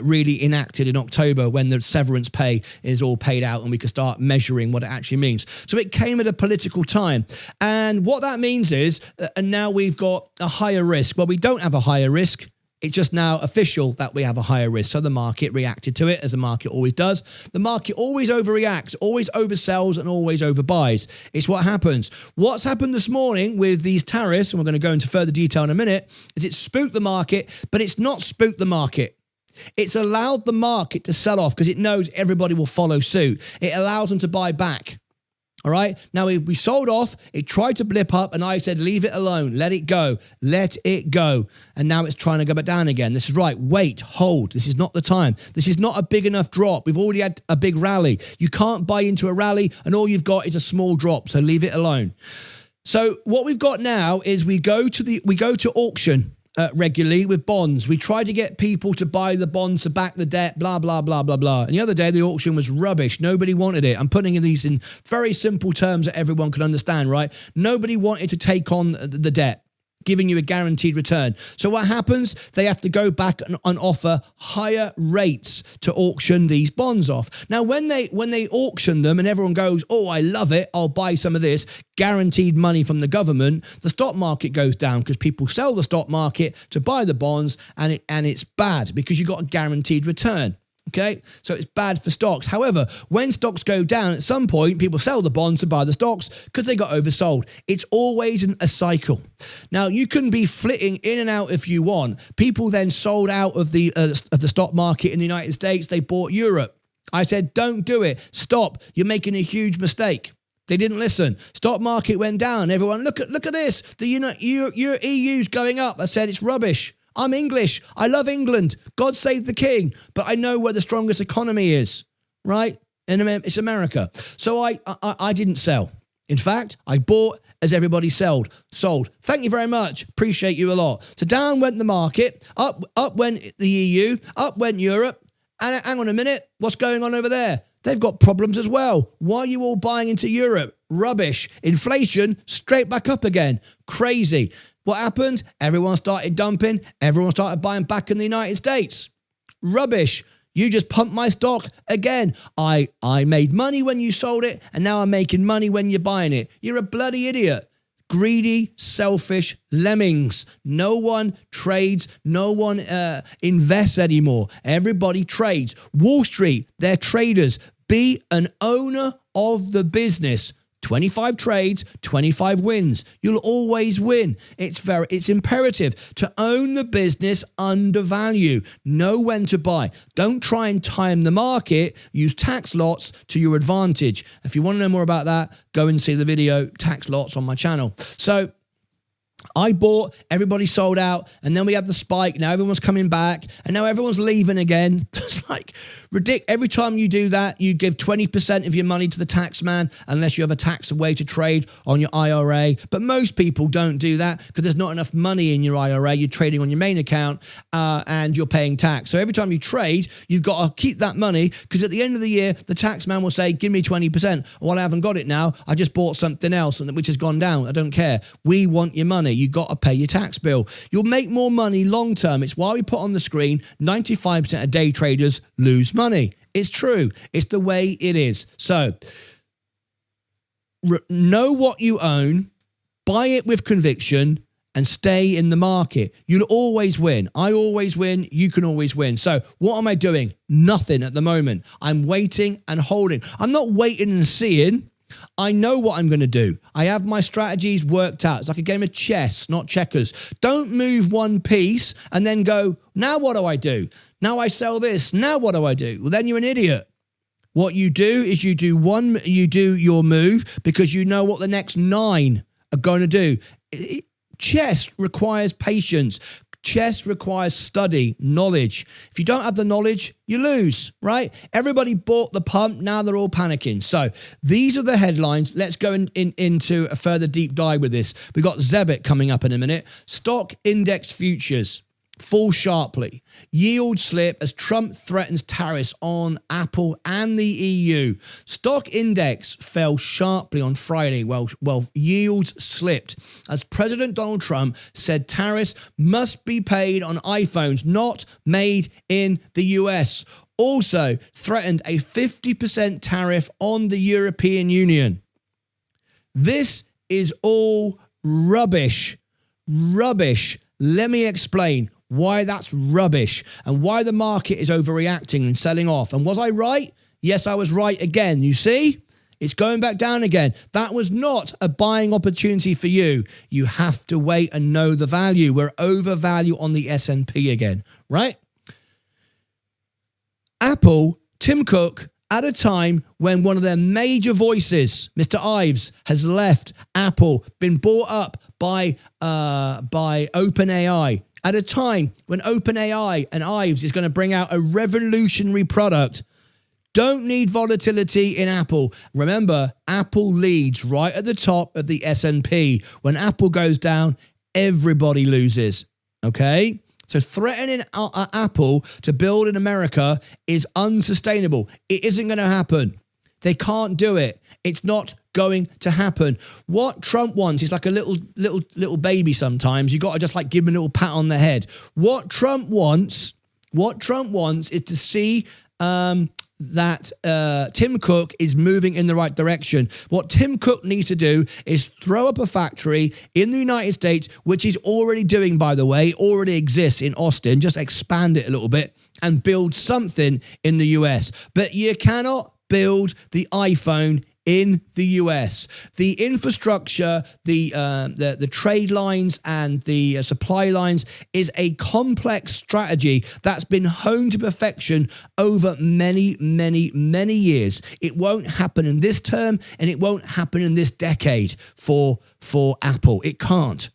really enacted in October when the severance pay is all paid out and we can start measuring what it actually means. So it came at a political time. And what that means is, and now we've got a higher risk. Well, we don't have a higher risk It's just now official that we have a higher risk. So the market reacted to it, as the market always does. The market always overreacts, always oversells, and always overbuys. It's what happens. What's happened this morning with these tariffs, and we're going to go into further detail in a minute, is it spooked the market, but it's not spooked the market. It's allowed the market to sell off because it knows everybody will follow suit. It allows them to buy back. All right. Now, we sold off. It tried to blip up, and I said, leave it alone. Let it go. Let it go. And now it's trying to go back down again. This is right. Wait, hold. This is not the time. This is not a big enough drop. We've already had a big rally. You can't buy into a rally, and all you've got is a small drop. So leave it alone. So what we've got now is we go to auction regularly with bonds. We try to get people to buy the bonds to back the debt, blah, blah, blah, blah, blah. And the other day, the auction was rubbish. Nobody wanted it. I'm putting these in very simple terms that everyone can understand, right? Nobody wanted to take on the debt, giving you a guaranteed return. So what happens? They have to go back and offer higher rates to auction these bonds off. Now, when they auction them and everyone goes, oh, I love it, I'll buy some of this, guaranteed money from the government, the stock market goes down because people sell the stock market to buy the bonds, and it's bad because you got a guaranteed return. Okay, so it's bad for stocks. However, when stocks go down, at some point, people sell the bonds to buy the stocks because they got oversold. It's always a cycle. Now, you can be flitting in and out if you want. People then sold out of the stock market in the United States. They bought Europe. I said, don't do it. Stop. You're making a huge mistake. They didn't listen. Stock market went down. Everyone, look at this. Your EU's going up. I said, it's rubbish. I'm English. I love England. God save the king. But I know where the strongest economy is, right? It's America. So I didn't sell. In fact, I bought as everybody sold. Thank you very much. Appreciate you a lot. So down went the market. Up went the EU. Up went Europe. And hang on a minute. What's going on over there? They've got problems as well. Why are you all buying into Europe? Rubbish. Inflation straight back up again. Crazy. What happened? Everyone started dumping. Everyone started buying back in the United States. Rubbish. You just pumped my stock again. I made money when you sold it, and now I'm making money when you're buying it. You're a bloody idiot. Greedy, selfish lemmings. No one trades. No one invests anymore. Everybody trades. Wall Street, they're traders. Be an owner of the business. 25 trades, 25 wins. You'll always win. It's imperative to own the business under value. Know when to buy. Don't try and time the market. Use tax lots to your advantage. If you want to know more about that, go and see the video Tax Lots on my channel. So I bought, everybody sold out, and then we had the spike. Now everyone's coming back, and now everyone's leaving again. It's like ridiculous. Every time you do that, you give 20% of your money to the tax man, unless you have a tax way to trade on your IRA. But most people don't do that because there's not enough money in your IRA. You're trading on your main account, and you're paying tax. So every time you trade, you've got to keep that money, because at the end of the year, the tax man will say, give me 20%. Well, I haven't got it now. I just bought something else which has gone down. I don't care. We want your money. You've got to pay your tax bill. You'll make more money long term. It's why we put on the screen 95% of day traders lose money. It's true. It's the way it is. So know what you own, buy it with conviction, and stay in the market. You'll always win. I always win. You can always win. So what am I doing? Nothing at the moment. I'm waiting and holding. I'm not waiting and seeing. I know what I'm going to do. I have my strategies worked out. It's like a game of chess, not checkers. Don't move one piece and then go, now what do I do? Now I sell this. Now what do I do? Well, then you're an idiot. What you do is you do your move because you know what the next 9 are going to do. Chess requires patience. Chess requires study, knowledge. If you don't have the knowledge, you lose, right? Everybody bought the pump. Now they're all panicking. So these are the headlines. Let's go into a further deep dive with this. We've got Zebit coming up in a minute. Stock index futures fall sharply. Yield slip as Trump threatens tariffs on Apple and the EU. Stock index fell sharply on Friday while yields slipped as President Donald Trump said tariffs must be paid on iPhones not made in the US. Also threatened a 50% tariff on the European Union. This is all rubbish. Rubbish. Let me explain. why that's rubbish, and why the market is overreacting and selling off. And was I right? Yes, I was right again. You see? It's going back down again. That was not a buying opportunity for you. You have to wait and know the value. We're overvalued on the S&P again, right? Apple, Tim Cook, at a time when one of their major voices, Mr. Ives, has left Apple, been bought up by OpenAI, at a time when OpenAI and Ives is going to bring out a revolutionary product. Don't need volatility in Apple. Remember, Apple leads right at the top of the S&P. When Apple goes down, everybody loses, okay? So threatening Apple to build in America is unsustainable. It isn't going to happen. They can't do it. It's not going to happen. What Trump wants is like a little baby sometimes. You got to just like give him a little pat on the head. What Trump wants is to see that Tim Cook is moving in the right direction. What Tim Cook needs to do is throw up a factory in the United States, which he's already doing, by the way, already exists in Austin. Just expand it a little bit and build something in the US. But you cannot build the iPhone in the US. The infrastructure, the trade lines and the supply lines is a complex strategy that's been honed to perfection over many, many, many years. It won't happen in this term, and it won't happen in this decade for Apple. It can't.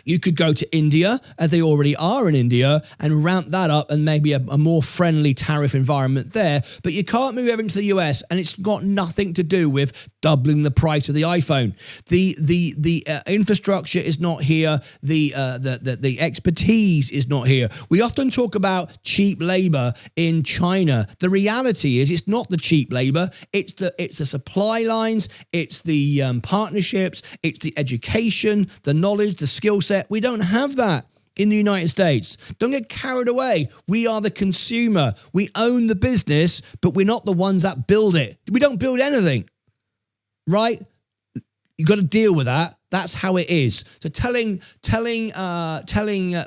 You could go to India, as they already are in India, and ramp that up and maybe a more friendly tariff environment there. But you can't move everything to the US, and it's got nothing to do with doubling the price of the iPhone. The infrastructure is not here. The expertise is not here. We often talk about cheap labor in China. The reality is it's not the cheap labor. It's the supply lines. It's the partnerships. It's the education, the knowledge, the skill set. We don't have that in the United States. Don't get carried away. We are the consumer. We own the business, but we're not the ones that build it. We don't build anything, right? You got to deal with that. That's how it is. So telling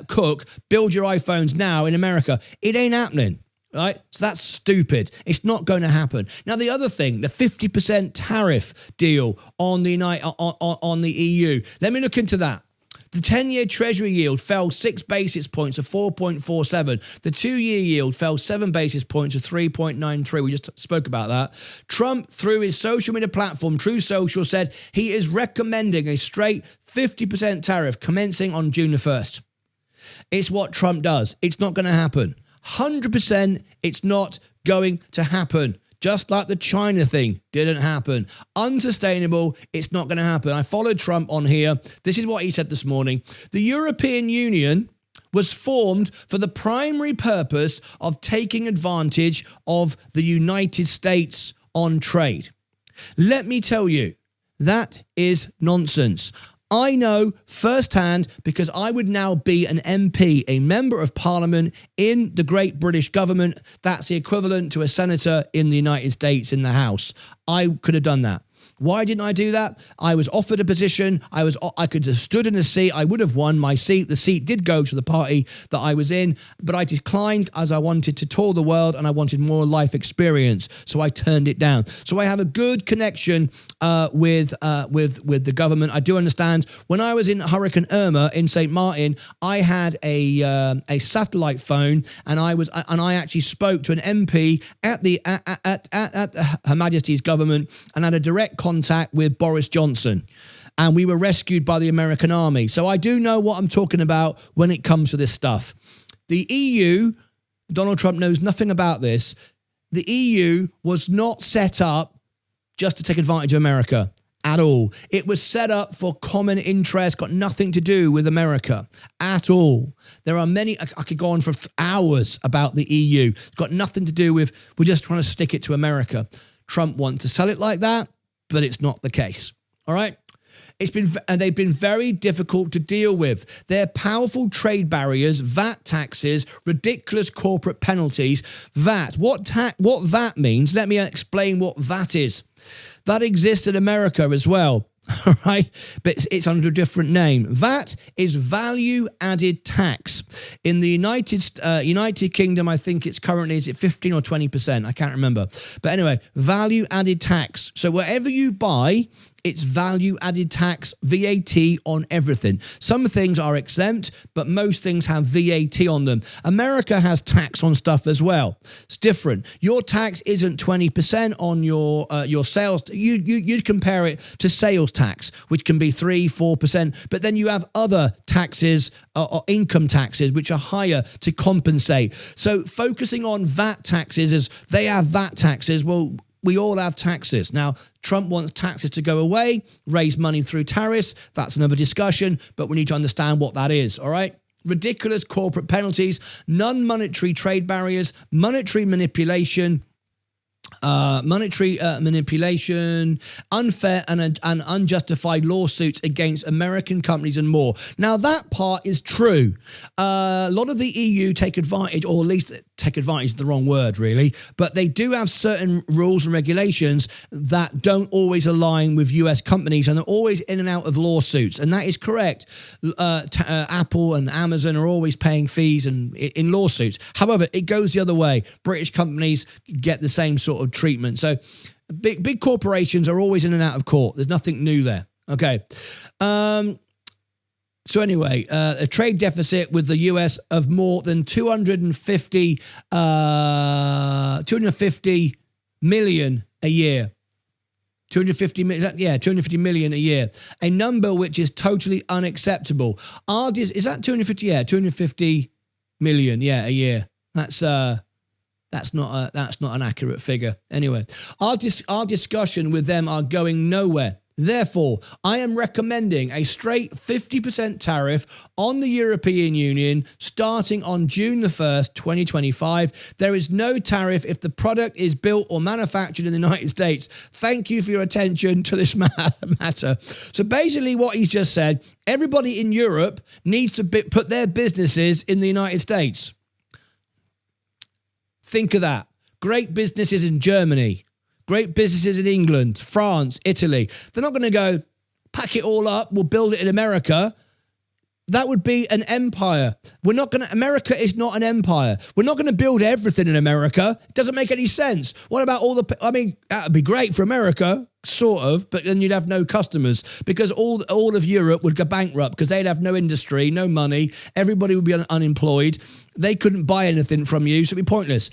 Cook, build your iPhones now in America, it ain't happening. Right? So that's stupid. It's not going to happen. Now, the other thing, the 50% tariff deal on the EU. Let me look into that. The 10-year Treasury yield fell 6 basis points to 4.47. The 2-year yield fell 7 basis points to 3.93. We just spoke about that. Trump, through his social media platform, Truth Social, said he is recommending a straight 50% tariff commencing on June the 1st. It's what Trump does. It's not going to happen. 100% it's not going to happen. Just like the China thing didn't happen. Unsustainable, it's not going to happen. I followed Trump on here. This is what he said this morning. The European Union was formed for the primary purpose of taking advantage of the United States on trade. Let me tell you, that is nonsense. I know firsthand because I would now be an MP, a member of parliament in the great British government. That's the equivalent to a senator in the United States in the House. I could have done that. Why didn't I do that? I was offered a position. I could have stood in a seat. I would have won my seat. The seat did go to the party that I was in, but I declined as I wanted to tour the world and I wanted more life experience. So I turned it down. So I have a good connection with the government. I do understand. When I was in Hurricane Irma in St. Martin, I had a satellite phone, and I actually spoke to an MP at Her Majesty's government and had a direct contact with Boris Johnson, and we were rescued by the American army. So I do know what I'm talking about when it comes to this stuff. The EU, Donald Trump knows nothing about this. The EU was not set up just to take advantage of America at all. It was set up for common interest, got nothing to do with America at all. There are many, I could go on for hours about the EU. It's got nothing to do with, we're just trying to stick it to America. Trump wants to sell it like that, but it's not the case. All right. They've been very difficult to deal with. They're powerful trade barriers, VAT taxes, ridiculous corporate penalties. VAT. What VAT means? Let me explain what VAT is. That exists in America as well. All right, but it's under a different name. VAT is value added tax. In the United Kingdom, I think it's currently, is it 15 or 20%? I can't remember. But anyway, value added tax. So wherever you buy, it's value added tax, VAT on everything. Some things are exempt, but most things have VAT on them. America has tax on stuff as well. It's different. Your tax isn't 20% on your sales. You'd compare it to sales tax, which can be 3-4%. But then you have other taxes or income taxes, which are higher to compensate. So focusing on VAT taxes as they have VAT taxes, well, we all have taxes. Now, Trump wants taxes to go away, raise money through tariffs. That's another discussion, but we need to understand what that is, all right? Ridiculous corporate penalties, non-monetary trade barriers, monetary manipulation, unfair and unjustified lawsuits against American companies and more. Now, that part is true. A lot of the EU take advantage, or at least take advantage is the wrong word, really, but they do have certain rules and regulations that don't always align with US companies, and they're always in and out of lawsuits, and that is correct. Apple and Amazon are always paying fees and in lawsuits. However, it goes the other way. British companies get the same sort of treatment. So big corporations are always in and out of court. There's nothing new there. Okay. So anyway, a trade deficit with the US of more than 250 million a year. 250 million a year. A number which is totally unacceptable. Is that 250? Yeah, 250 million. Yeah, a year. That's not an accurate figure. Anyway, our discussion with them are going nowhere. Therefore, I am recommending a straight 50% tariff on the European Union starting on June the 1st, 2025. There is no tariff if the product is built or manufactured in the United States. Thank you for your attention to this matter. So basically what he's just said, everybody in Europe needs to put their businesses in the United States. Think of that. Great businesses in Germany. Great businesses in England, France, Italy. They're not going to go, pack it all up, we'll build it in America. That would be an empire. America is not an empire. We're not going to build everything in America. It doesn't make any sense. What about that would be great for America, sort of, but then you'd have no customers because all of Europe would go bankrupt because they'd have no industry, no money. Everybody would be unemployed. They couldn't buy anything from you, so it'd be pointless.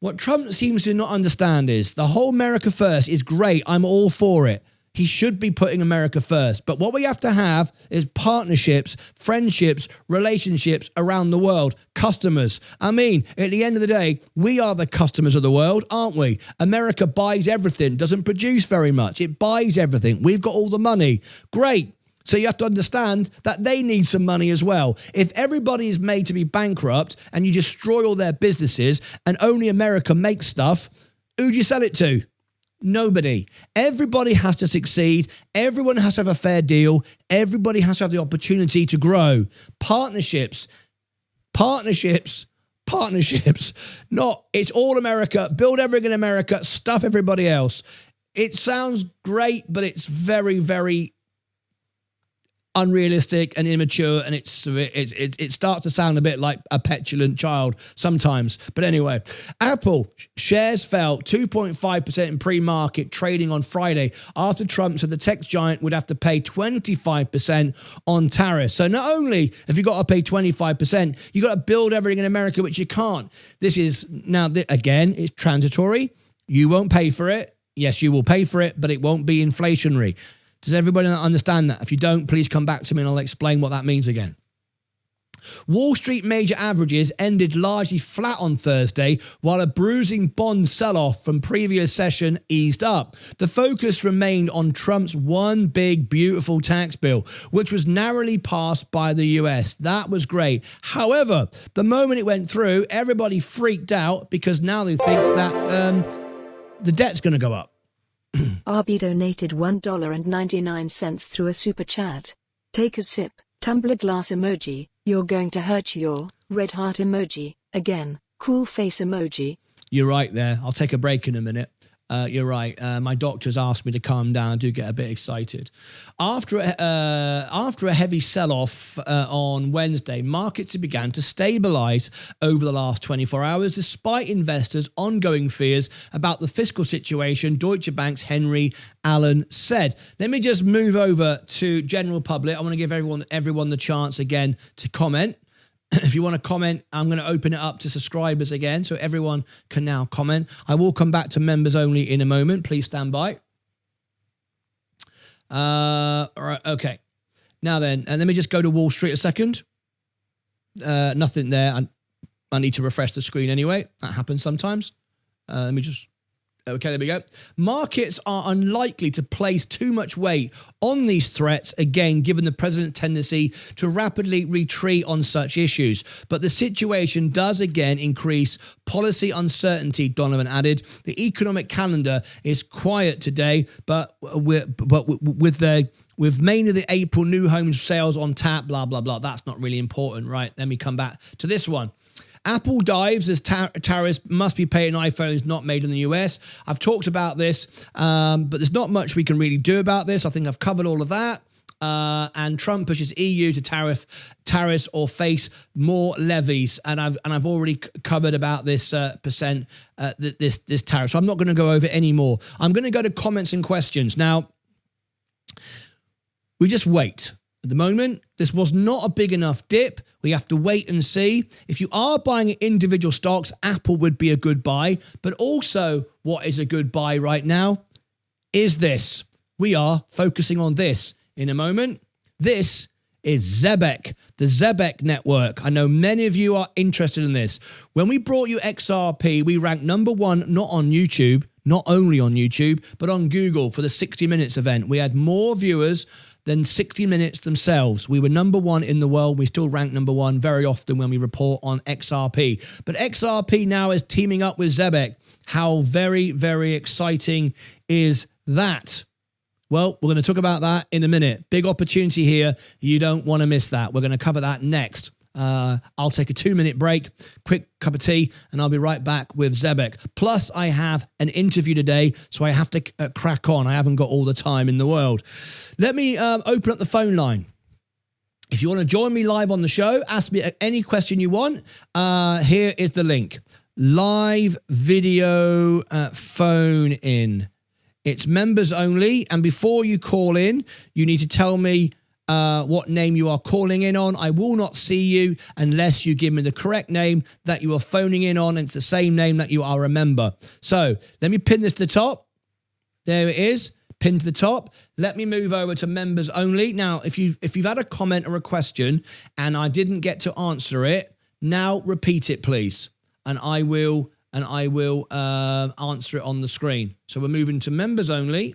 What Trump seems to not understand is the whole America first is great. I'm all for it. He should be putting America first. But what we have to have is partnerships, friendships, relationships around the world, customers. I mean, at the end of the day, we are the customers of the world, aren't we? America buys everything, doesn't produce very much. It buys everything. We've got all the money. Great. So you have to understand that they need some money as well. If everybody is made to be bankrupt and you destroy all their businesses and only America makes stuff, who do you sell it to? Nobody. Everybody has to succeed. Everyone has to have a fair deal. Everybody has to have the opportunity to grow. Partnerships. Not, it's all America, build everything in America, stuff everybody else. It sounds great, but it's very, very unrealistic and immature, and it starts to sound a bit like a petulant child sometimes. But anyway, Apple shares fell 2.5% in pre-market trading on Friday after Trump said the tech giant would have to pay 25% on tariffs. So not only have you got to pay 25%, you got to build everything in America, which you can't. This is now, again, it's transitory. You won't pay for it. Yes, you will pay for it, but it won't be inflationary. Does everybody understand that? If you don't, please come back to me and I'll explain what that means again. Wall Street major averages ended largely flat on Thursday, while a bruising bond sell-off from previous session eased up. The focus remained on Trump's one big, beautiful tax bill, which was narrowly passed by the US. That was great. However, the moment it went through, everybody freaked out because now they think that the debt's going to go up. RB donated $1.99 through a super chat. Take a sip, tumbler glass emoji, you're going to hurt your, red heart emoji, again, cool face emoji. You're right there. I'll take a break in a minute. You're right. My doctor's asked me to calm down. I do get a bit excited. After a heavy sell-off on Wednesday, markets have begun to stabilize over the last 24 hours, despite investors' ongoing fears about the fiscal situation, Deutsche Bank's Henry Allen said. Let me just move over to general public. I want to give everyone the chance again to comment. If you want to comment, I'm going to open it up to subscribers again, so everyone can now comment. I will come back to members only in a moment. Please stand by. All right, okay. Now then, let me just go to Wall Street a second. Nothing there. I need to refresh the screen anyway. That happens sometimes. Let me just... Okay, there we go. Markets are unlikely to place too much weight on these threats, again, given the president's tendency to rapidly retreat on such issues. But the situation does again increase policy uncertainty, Donovan added. The economic calendar is quiet today, but with mainly the April new home sales on tap, blah, blah, blah. That's not really important, right? Let me come back to this one. Apple dives as tariffs must be paid on iPhones not made in the US. I've talked about this, but there's not much we can really do about this. I think I've covered all of that. And Trump pushes EU to tariffs or face more levies. And I've already covered about this this tariff. So I'm not going to go over any more. I'm going to go to comments and questions. Now, we just wait. At the moment, this was not a big enough dip. We have to wait and see. If you are buying individual stocks, Apple would be a good buy. But also, what is a good buy right now is this. We are focusing on this in a moment. This is Zebek, the Zebek network. I know many of you are interested in this. When we brought you XRP, we ranked #1, not on YouTube, not only on YouTube, but on Google for the 60 Minutes event. We had more viewers than 60 Minutes themselves. We were #1 in the world. We still rank #1 very often when we report on XRP. But XRP now is teaming up with Zebek. How very, very exciting is that? Well, we're going to talk about that in a minute. Big opportunity here. You don't want to miss that. We're going to cover that next. I'll take a 2-minute break, quick cup of tea, and I'll be right back with Zebek. Plus, I have an interview today, so I have to crack on. I haven't got all the time in the world. Let me open up the phone line. If you want to join me live on the show, ask me any question you want. Here is the link. Live video phone in. It's members only, and before you call in, you need to tell me what name you are calling in on. I will not see you unless you give me the correct name that you are phoning in on, and it's the same name that you are a member. So let me pin this to the top. There it is, pinned to the top. Let me move over to members only. Now, if you've had a comment or a question and I didn't get to answer it, now repeat it, please, and I will answer it on the screen. So we're moving to members only.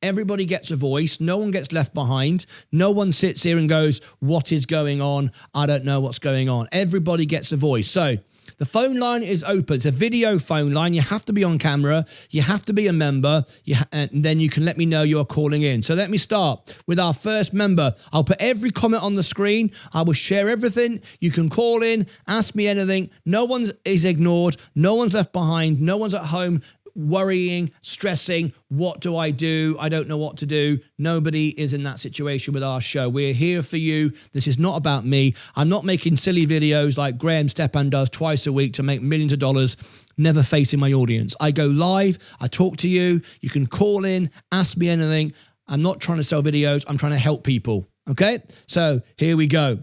Everybody gets a voice. No one gets left behind. No one sits here and goes, what is going on? I don't know what's going on. Everybody gets a voice. So the phone line is open. It's a video phone line. You have to be on camera. You have to be a member. And then you can let me know you're calling in. So let me start with our first member. I'll put every comment on the screen. I will share everything. You can call in, ask me anything. No one is ignored. No one's left behind. No one's at home worrying, stressing, what do? I don't know what to do. Nobody is in that situation with our show. We're here for you. This is not about me. I'm not making silly videos like Graham Stepan does twice a week to make millions of dollars, never facing my audience. I go live, I talk to you, you can call in, ask me anything. I'm not trying to sell videos, I'm trying to help people. Okay, so here we go.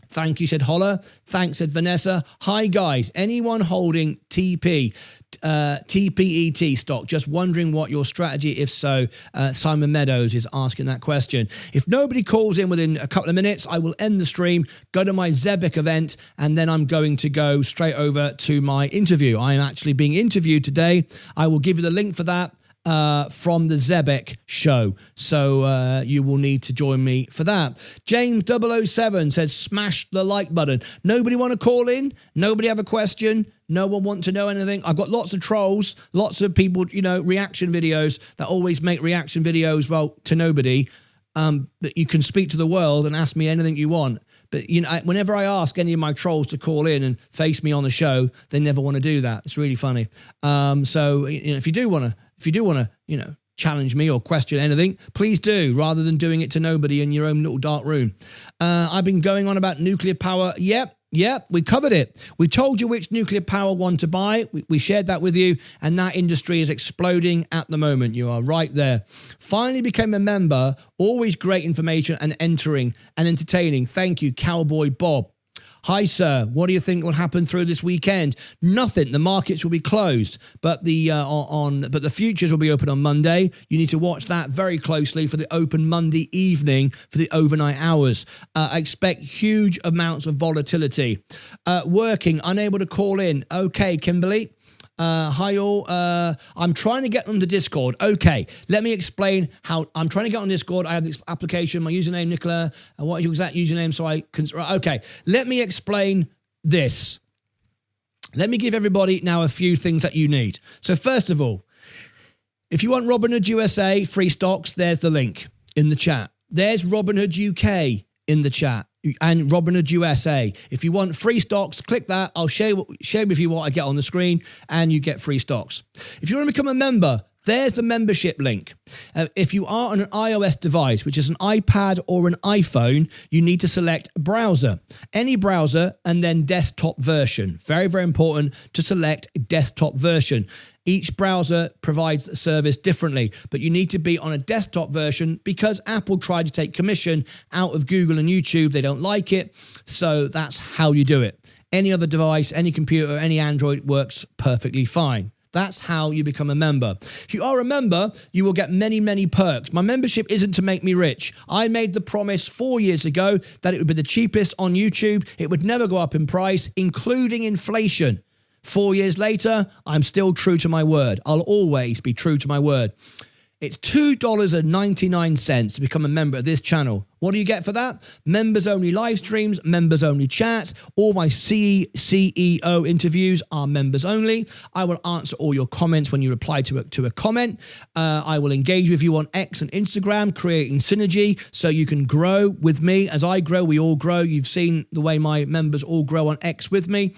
Thank you, said Holler. Thanks, said Vanessa. Hi, guys. Anyone holding TPET stock? Just wondering what your strategy, if so. Simon Meadows is asking that question. If nobody calls in within a couple of minutes, I will end the stream, go to my Zebek event, and then I'm going to go straight over to my interview. I am actually being interviewed today. I will give you the link for that from the Zebek show. So you will need to join me for that. James 007 says, smash the like button. Nobody want to call in? Nobody have a question? No one want to know anything? I've got lots of trolls, lots of people, reaction videos that always make reaction videos, well, to nobody. That you can speak to the world and ask me anything you want. But whenever I ask any of my trolls to call in and face me on the show, they never want to do that. It's really funny. So if you do want to, challenge me or question anything, please do, rather than doing it to nobody in your own little dark room. I've been going on about nuclear power. Yep, we covered it. We told you which nuclear power one to buy. We shared that with you, and that industry is exploding at the moment. You are right there. Finally became a member. Always great information and entertaining. Thank you, Cowboy Bob. Hi, sir. What do you think will happen through this weekend? Nothing. The markets will be closed, but the futures will be open on Monday. You need to watch that very closely for the open Monday evening for the overnight hours. Expect huge amounts of volatility. Working, unable to call in. Okay, Kimberly. Hi all. I'm trying to get on the Discord. Okay, let me explain how I'm trying to get on Discord. I have this application, my username, Nicola. What is your exact username? So I can. Okay, let me explain this. Let me give everybody now a few things that you need. So first of all, if you want Robinhood USA free stocks, there's the link in the chat. There's Robinhood UK in the chat. And Robinhood USA. If you want free stocks, click that. I'll share with you what I get on the screen, and you get free stocks. If you want to become a member, there's the membership link. If you are on an iOS device, which is an iPad or an iPhone, you need to select browser. Any browser, and then desktop version. Very, very important to select desktop version. Each browser provides the service differently, but you need to be on a desktop version because Apple tried to take commission out of Google and YouTube. They don't like it, so that's how you do it. Any other device, any computer, any Android works perfectly fine. That's how you become a member. If you are a member, you will get many, many perks. My membership isn't to make me rich. I made the promise 4 years ago that it would be the cheapest on YouTube. It would never go up in price, including inflation. 4 years later, I'm still true to my word. I'll always be true to my word. It's $2.99 to become a member of this channel. What do you get for that? Members only live streams, members only chats. All my CEO interviews are members only. I will answer all your comments when you reply to a comment. I will engage with you on X and Instagram, creating synergy so you can grow with me. As I grow, we all grow. You've seen the way my members all grow on X with me.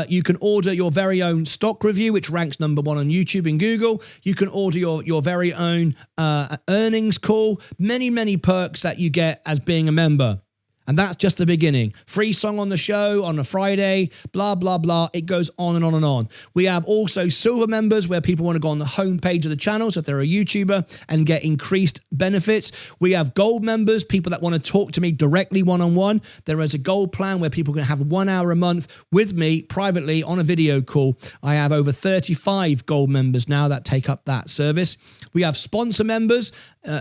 You can order your very own stock review, which ranks #1 on YouTube and Google. You can order your very own earnings call. Many, many perks that you get as being a member. And that's just the beginning. Free song on the show on a Friday, blah, blah, blah. It goes on and on and on. We have also silver members where people want to go on the homepage of the channel, so if they're a YouTuber, and get increased benefits. We have gold members, people that want to talk to me directly one-on-one. There is a gold plan where people can have 1 hour a month with me privately on a video call. I have over 35 gold members now that take up that service. We have sponsor members,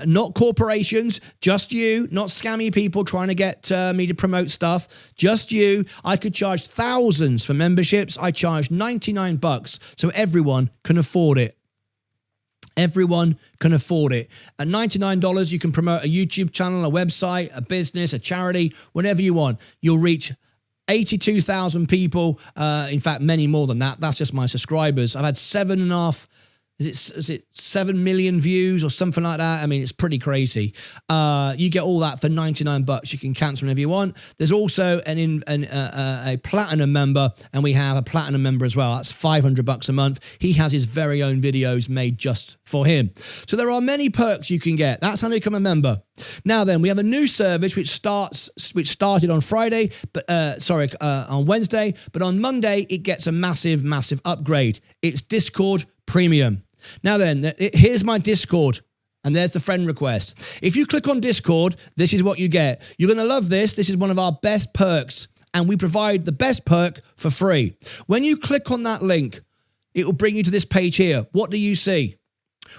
not corporations, just you, not scammy people trying to get me to promote stuff, just you. I could charge thousands for memberships. I charge $99 so everyone can afford it. Everyone can afford it. At $99, you can promote a YouTube channel, a website, a business, a charity, whatever you want. You'll reach 82,000 people. In fact, many more than that. That's just my subscribers. I've had 7.5. Is it 7 million views or something like that? I mean, it's pretty crazy. You get all that for $99. You can cancel whenever you want. There's also a platinum member, and we have a platinum member as well. That's $500 a month. He has his very own videos made just for him. So there are many perks you can get. That's how you become a member. Now then, we have a new service which started on Friday, but on Wednesday, but on Monday it gets a massive, massive upgrade. It's Discord Premium. Now then, here's my Discord, and there's the friend request. If you click on Discord, this is what you get. You're going to love this. This is one of our best perks, and we provide the best perk for free. When you click on that link, it will bring you to this page here. What do you see?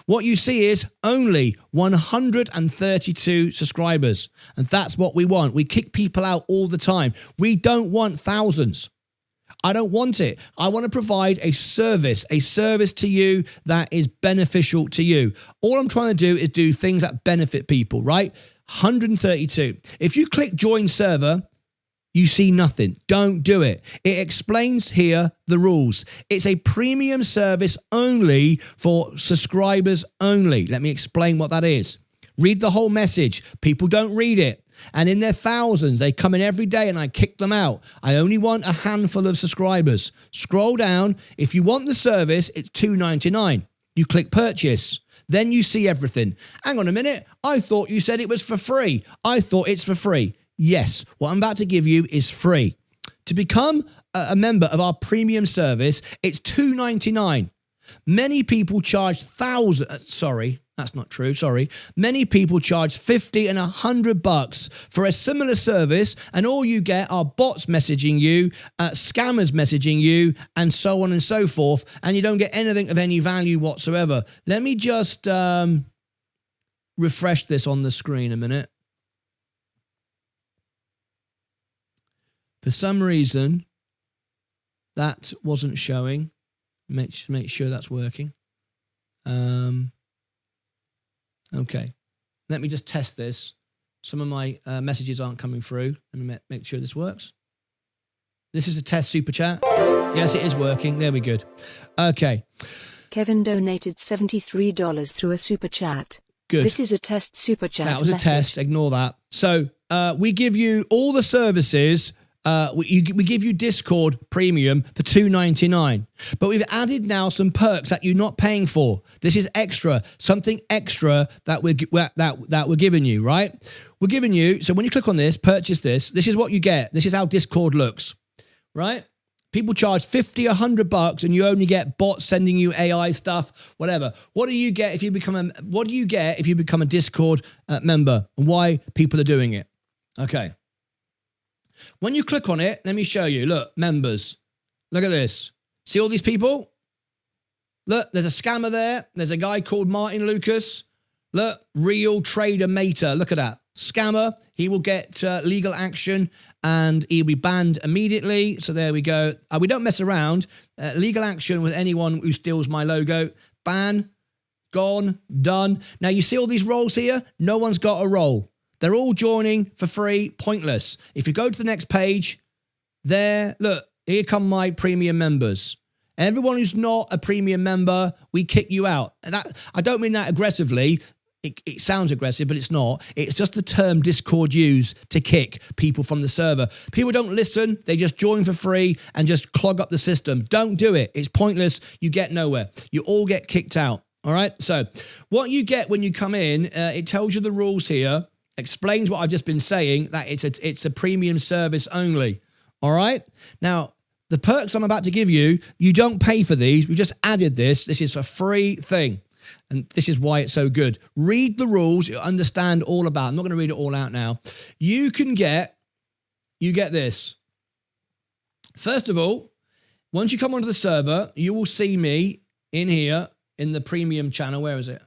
What you see is only 132 subscribers, and that's what we want. We kick people out all the time. We don't want thousands. I don't want it. I want to provide a service to you that is beneficial to you. All I'm trying to do is do things that benefit people, right? 132. If you click join server, you see nothing. Don't do it. It explains here the rules. It's a premium service only for subscribers only. Let me explain what that is. Read the whole message. People don't read it. And in their thousands, they come in every day and I kick them out. I only want a handful of subscribers. Scroll down. If you want the service, it's $2.99. You click purchase. Then you see everything. Hang on a minute. I thought you said it was for free. I thought it's for free. Yes, what I'm about to give you is free. To become a member of our premium service, it's $2.99. Many people charge that's not true. Sorry. Many people charge $50 and $100 for a similar service, and all you get are bots messaging you, scammers messaging you, and so on and so forth, and you don't get anything of any value whatsoever. Let me just refresh this on the screen a minute. For some reason, that wasn't showing. Make sure that's working. Okay, let me just test this. Some of my messages aren't coming through. Let me make sure this works. This is a test super chat. Yes, it is working. There we go. Okay. Kevin donated $73 through a super chat. Good. This is a test super chat. That was a test. Ignore that. So we give you all the services. We give you Discord Premium for $2.99, but we've added now some perks that you're not paying for. This is extra, something extra that we're giving you, right? We're giving you. So when you click on this, purchase this. This is what you get. This is how Discord looks, right? People charge $50, $100, and you only get bots sending you AI stuff, whatever. What do you get if you become a Discord member, and why people are doing it? Okay. When you click on it, let me show you. Look, members. Look at this. See all these people? Look, there's a scammer there. There's a guy called Martyn Lucas. Look, real trader mater. Look at that. Scammer. He will get legal action and he'll be banned immediately. So there we go. We don't mess around. Legal action with anyone who steals my logo. Ban. Gone. Done. Now you see all these roles here? No one's got a role. They're all joining for free, pointless. If you go to the next page, there, look, here come my premium members. Everyone who's not a premium member, we kick you out. And that, I don't mean that aggressively. It sounds aggressive, but it's not. It's just the term Discord use to kick people from the server. People don't listen. They just join for free and just clog up the system. Don't do it. It's pointless. You get nowhere. You all get kicked out. All right? So what you get when you come in, it tells you the rules here. Explains what I've just been saying, that it's a premium service only. All right? Now, the perks I'm about to give you, you don't pay for these. We just added this. This is a free thing. And this is why it's so good. Read the rules. You'll understand all about it. I'm not going to read it all out now. You get this. First of all, once you come onto the server, you will see me in here in the premium channel. Where is it?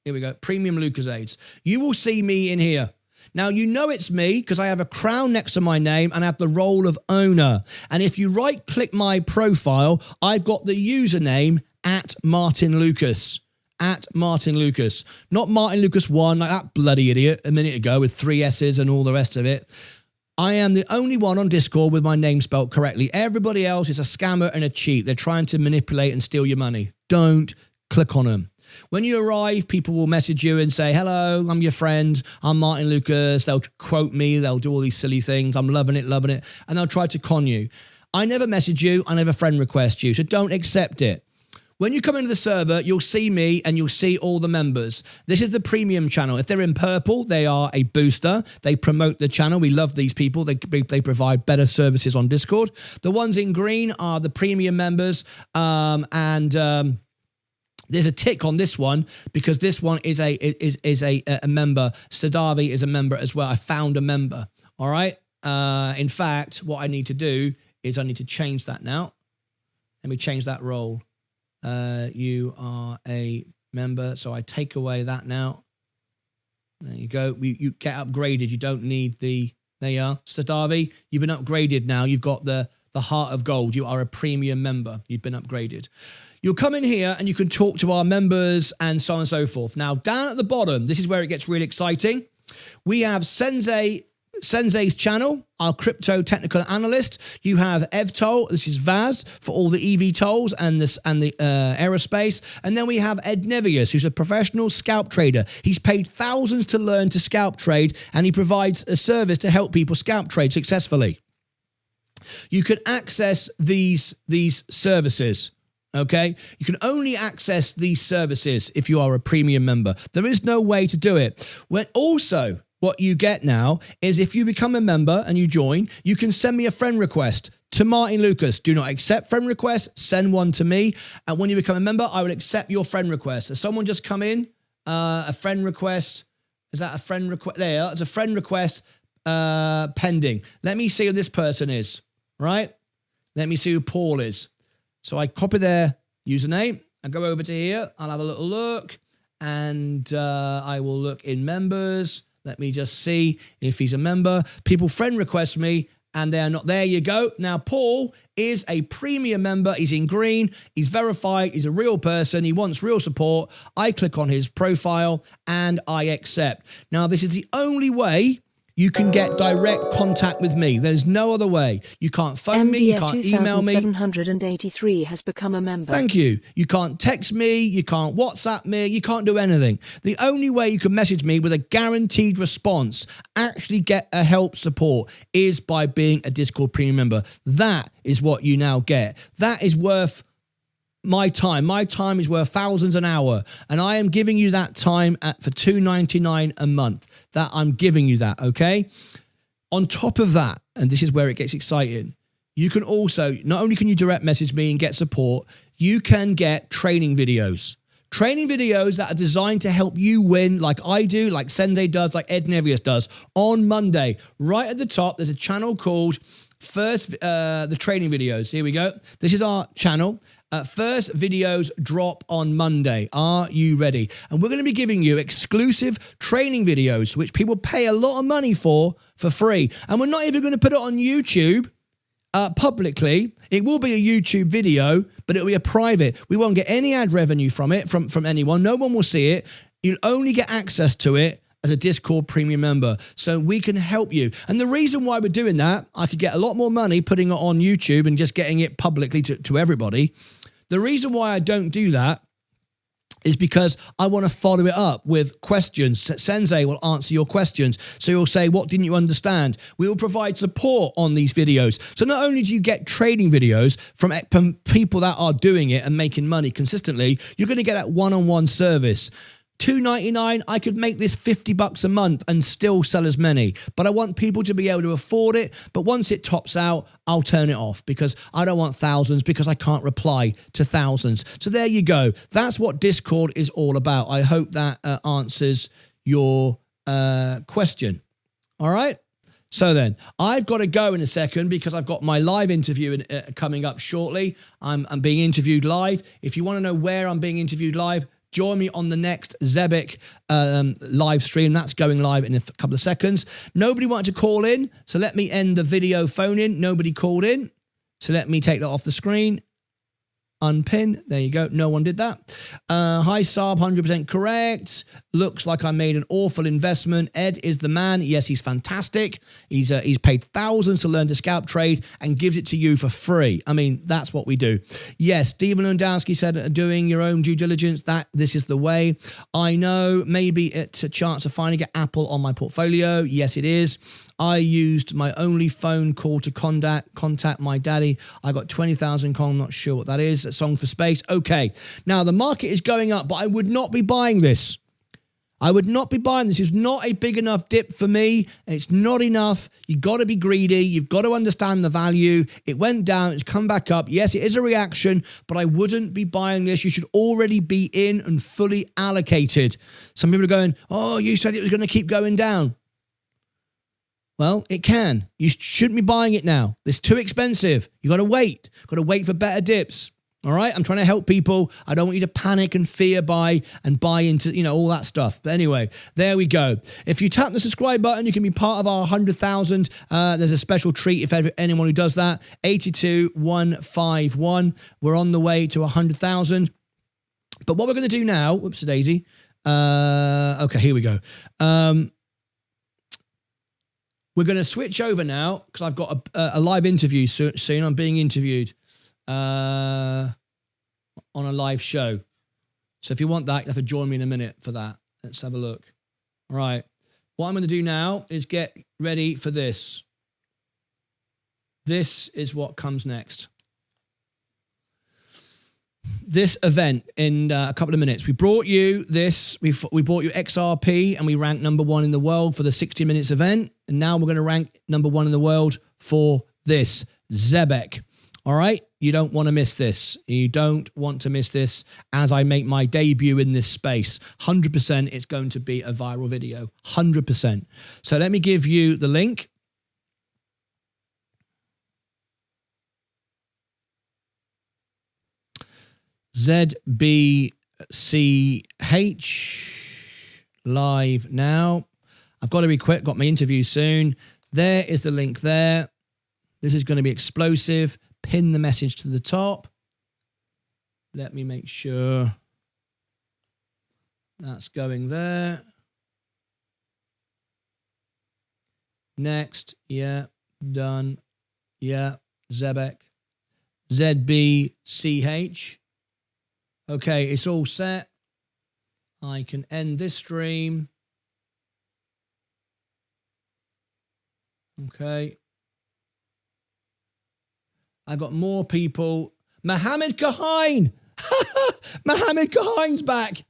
Here we go. Premium Lucasades. You will see me in here. Now, you know it's me because I have a crown next to my name and I have the role of owner. And if you right-click my profile, I've got the username at Martyn Lucas. At Martyn Lucas. Not Martyn Lucas 1, like that bloody idiot a minute ago with 3 S's and all the rest of it. I am the only one on Discord with my name spelled correctly. Everybody else is a scammer and a cheat. They're trying to manipulate and steal your money. Don't click on them. When you arrive, people will message you and say, hello, I'm your friend. I'm Martyn Lucas. They'll quote me. They'll do all these silly things. I'm loving it. And they'll try to con you. I never message you. I never friend request you. So don't accept it. When you come into the server, you'll see me and you'll see all the members. This is the premium channel. If they're in purple, they are a booster. They promote the channel. We love these people. They provide better services on Discord. The ones in green are the premium members. There's a tick on this one because this one is a member. Sadavi is a member as well. I found a member. All right. In fact, what I need to do is I need to change that now. Let me change that role. You are a member, so I take away that now. There you go. You get upgraded. You don't need the. There you are, Sadavi. You've been upgraded now. You've got the the heart of gold. You are a premium member. You've been upgraded. You'll come in here and you can talk to our members and so on and so forth. Now, down at the bottom, this is where it gets really exciting. We have Sensei's channel, our crypto technical analyst. You have EvToll, this is Vaz for all the EV tolls and the aerospace. And then we have Ed Nevius, who's a professional scalp trader. He's paid thousands to learn to scalp trade, and he provides a service to help people scalp trade successfully. You can access these services. Okay, you can only access these services if you are a premium member. There is no way to do it. What you get now is if you become a member and you join, you can send me a friend request to Martyn Lucas. Do not accept friend requests, send one to me. And when you become a member, I will accept your friend request. Has someone just come in? A friend request. Is that a friend request? There, it's a friend request pending. Let me see who this person is, right? Let me see who Paul is. So I copy their username. I go over to here. I'll have a little look. And I will look in members. Let me just see if he's a member. People friend request me and they're not. There you go. Now, Paul is a premium member. He's in green. He's verified. He's a real person. He wants real support. I click on his profile and I accept. Now, this is the only way you can get direct contact with me. There's no other way. You can't phone me. You can't email me. 783 has become a member. Thank you. You can't text me. You can't WhatsApp me. You can't do anything. The only way you can message me with a guaranteed response, actually get a help support, is by being a Discord premium member. That is what you now get. That is worth my time. My time is worth thousands an hour, and I am giving you that time for $2.99 a month. That I'm giving you that, okay? On top of that, and this is where it gets exciting, you can also, not only can you direct message me and get support, you can get training videos. Training videos that are designed to help you win, like I do, like Sensei does, like Ed Nevius does. On Monday, right at the top, there's a channel called the training videos. Here we go. This is our channel. First videos drop on Monday. Are you ready? And we're going to be giving you exclusive training videos, which people pay a lot of money for free. And we're not even going to put it on YouTube publicly. It will be a YouTube video, but it'll be a private. We won't get any ad revenue from it, from anyone. No one will see it. You'll only get access to it as a Discord premium member, so we can help you. And the reason why we're doing that, I could get a lot more money putting it on YouTube and just getting it publicly to everybody. The reason why I don't do that is because I want to follow it up with questions. Sensei will answer your questions. So he'll say, what didn't you understand? We will provide support on these videos. So not only do you get trading videos from people that are doing it and making money consistently, you're going to get that one-on-one service. $2.99, I could make this $50 a month and still sell as many. But I want people to be able to afford it. But once it tops out, I'll turn it off because I don't want thousands, because I can't reply to thousands. So there you go. That's what Discord is all about. I hope that answers your question. All right. So then, I've got to go in a second because I've got my live interview coming up shortly. I'm being interviewed live. If you want to know where I'm being interviewed live, join me on the next Zebic live stream. That's going live in a couple of seconds. Nobody wanted to call in, so let me end the video phone in. Nobody called in, so let me take that off the screen. Unpin. There you go. No one did that. Hi, Saab, 100% correct. Looks like I made an awful investment. Ed is the man. Yes, he's fantastic. He's paid thousands to learn to scalp trade and gives it to you for free. I mean, that's what we do. Yes, Stephen Lundowski said doing your own due diligence, this is the way. I know maybe it's a chance to finally get Apple on my portfolio. Yes, it is. I used my only phone call to contact my daddy. I got 20,000 con, not sure what that is. A song for space. Okay. Now, the market is going up, but I would not be buying this. I would not be buying this. It's not a big enough dip for me. It's not enough. You've got to be greedy. You've got to understand the value. It went down. It's come back up. Yes, it is a reaction, but I wouldn't be buying this. You should already be in and fully allocated. Some people are going, oh, you said it was going to keep going down. Well, it can. You shouldn't be buying it now. It's too expensive. You've got to wait. Got to wait for better dips. All right, I'm trying to help people. I don't want you to panic and fear buy and buy into, all that stuff. But anyway, there we go. If you tap the subscribe button, you can be part of our 100,000. There's a special treat if anyone who does that. 82,151. We're on the way to 100,000. But what we're going to do now, whoops, daisy. Okay, here we go. We're going to switch over now because I've got a live interview soon. I'm being interviewed on a live show. So if you want that, you have to join me in a minute for that. Let's have a look. All right. What I'm going to do now is get ready for this. This is what comes next. This event in a couple of minutes. We brought you this. We brought you XRP and we ranked #1 in the world for the 60 minutes event. And now we're going to rank #1 in the world for this, Zebek. All right? You don't want to miss this. You don't want to miss this as I make my debut in this space. 100% it's going to be a viral video. 100%. So let me give you the link. ZBCH live now. I've got to be quick. Got my interview soon. There is the link there. This is going to be explosive. Pin the message to the top. Let me make sure that's going there. Next. Yeah. Done. Yeah. Zebek. ZBCH. Okay, it's all set. I can end this stream. Okay. I got more people. Mohammed Kahain. Mohammed Kahain's back.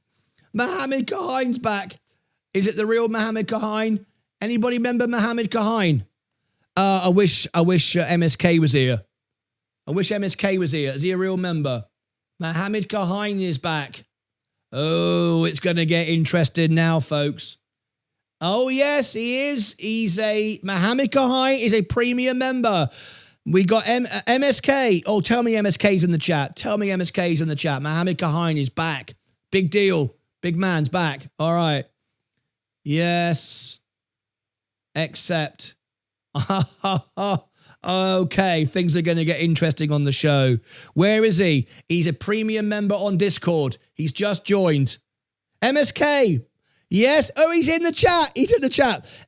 Mohammed Kahain's back. Is it the real Mohammed Kahain? Anybody remember Mohammed Kahain? I wish MSK was here. I wish MSK was here. Is he a real member? Mohammed Kahain is back. Oh, it's going to get interesting now, folks. Oh, yes, he is. Mohammed Kahain is a premium member. We got MSK. Oh, tell me MSK's in the chat. Tell me MSK's in the chat. Mohammed Kahain is back. Big deal. Big man's back. All right. Yes. Accept. Okay, things are going to get interesting on the show. Where is he? He's a premium member on Discord. He's just joined. MSK. Yes. Oh, he's in the chat. He's in the chat.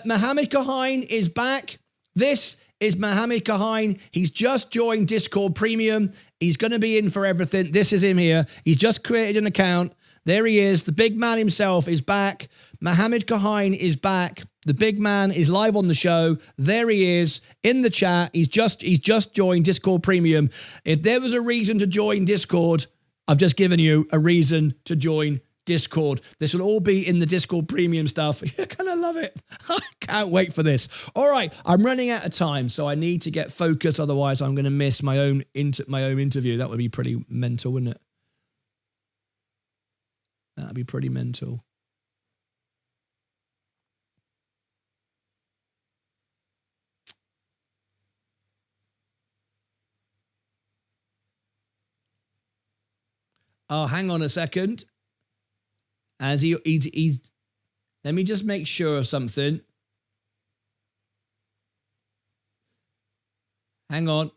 Mohammed Kahain is back. This is Mohammed Kahain. He's just joined Discord Premium. He's going to be in for everything. This is him here. He's just created an account. There he is. The big man himself is back. Mohammed Kahain is back. The big man is live on the show. There he is in the chat. He's just joined Discord Premium. If there was a reason to join Discord, I've just given you a reason to join Discord. This will all be in the Discord Premium stuff. You're going to love it. I can't wait for this. All right, I'm running out of time, so I need to get focused. Otherwise, I'm going to miss my own interview. That would be pretty mental, wouldn't it? That would be pretty mental. Oh, hang on a second. As he's let me just make sure of something. Hang on.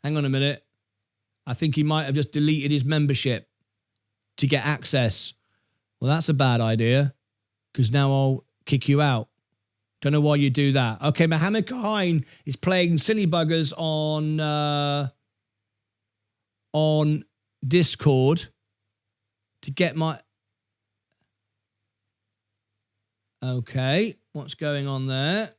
Hang on a minute. I think he might have just deleted his membership to get access. Well, that's a bad idea because now I'll kick you out. Don't know why you do that. Okay, Mohammed Kahain is playing silly buggers on Discord to get my... Okay, what's going on there?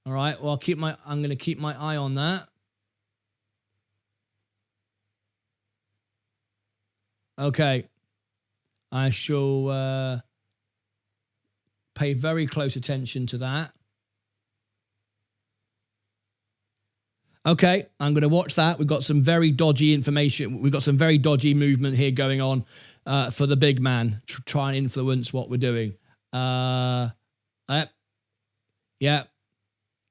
All right, well, I'm going to keep my eye on that. Okay. I shall pay very close attention to that. Okay, I'm going to watch that. We've got some very dodgy information. We've got some very dodgy movement here going on for the big man to try and influence what we're doing. Yeah,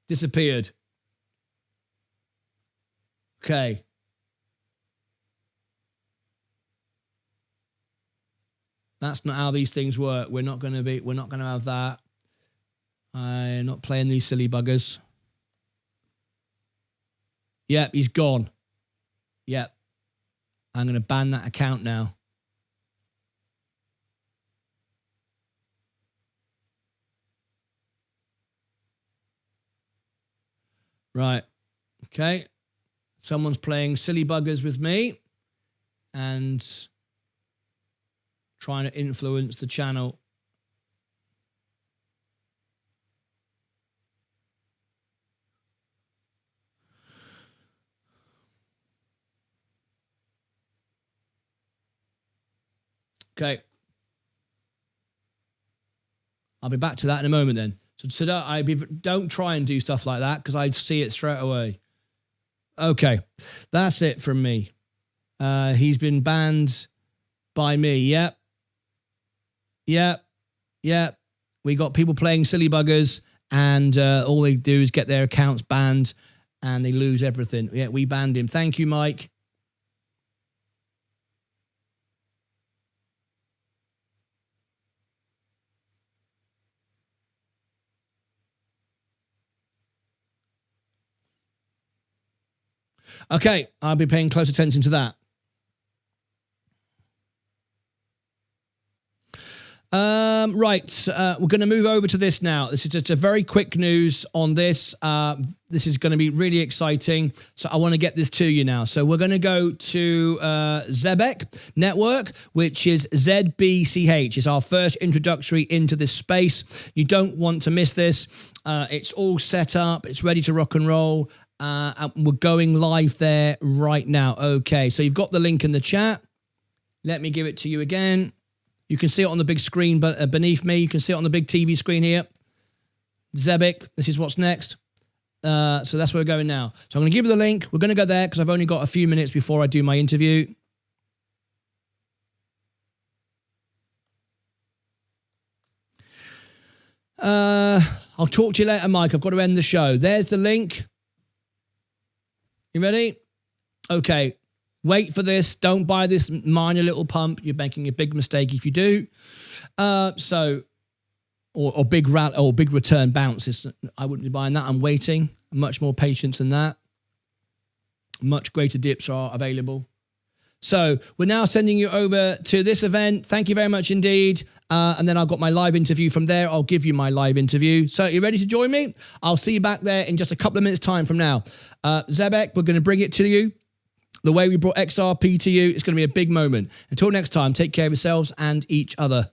Disappeared. Okay. That's not how these things work. We're not going to have that. I'm not playing these silly buggers. Yep, he's gone. Yep. I'm going to ban that account now. Right. Okay. Someone's playing silly buggers with me and trying to influence the channel. Okay. I'll be back to that in a moment then. So don't try and do stuff like that because I'd see it straight away. Okay. That's it from me. He's been banned by me. Yep. Yep. Yep. We got people playing silly buggers and all they do is get their accounts banned and they lose everything. Yeah, we banned him. Thank you, Mike. Okay, I'll be paying close attention to that. Right, we're going to move over to this now. This is just a very quick news on this. This is going to be really exciting, so I want to get this to you now. So we're going to go to Zebek Network, which is ZBCH. It's our first introductory into this space. You don't want to miss this. It's all set up. It's ready to rock and roll. And we're going live there right now. Okay, so you've got the link in the chat. Let me give it to you again. You can see it on the big screen beneath me. You can see it on the big TV screen here. Zebek, this is what's next. So that's where we're going now. So I'm going to give you the link. We're going to go there because I've only got a few minutes before I do my interview. I'll talk to you later, Mike. I've got to end the show. There's the link. You ready? Okay. Wait for this. Don't buy this minor little pump. You're making a big mistake if you do. Or big return bounces. I wouldn't be buying that. I'm waiting. Much more patience than that. Much greater dips are available. So we're now sending you over to this event. Thank you very much indeed. And then I've got my live interview from there. I'll give you my live interview. So you ready to join me? I'll see you back there in just a couple of minutes time from now. Zebek, we're going to bring it to you. The way we brought XRP to you, it's going to be a big moment. Until next time, take care of yourselves and each other.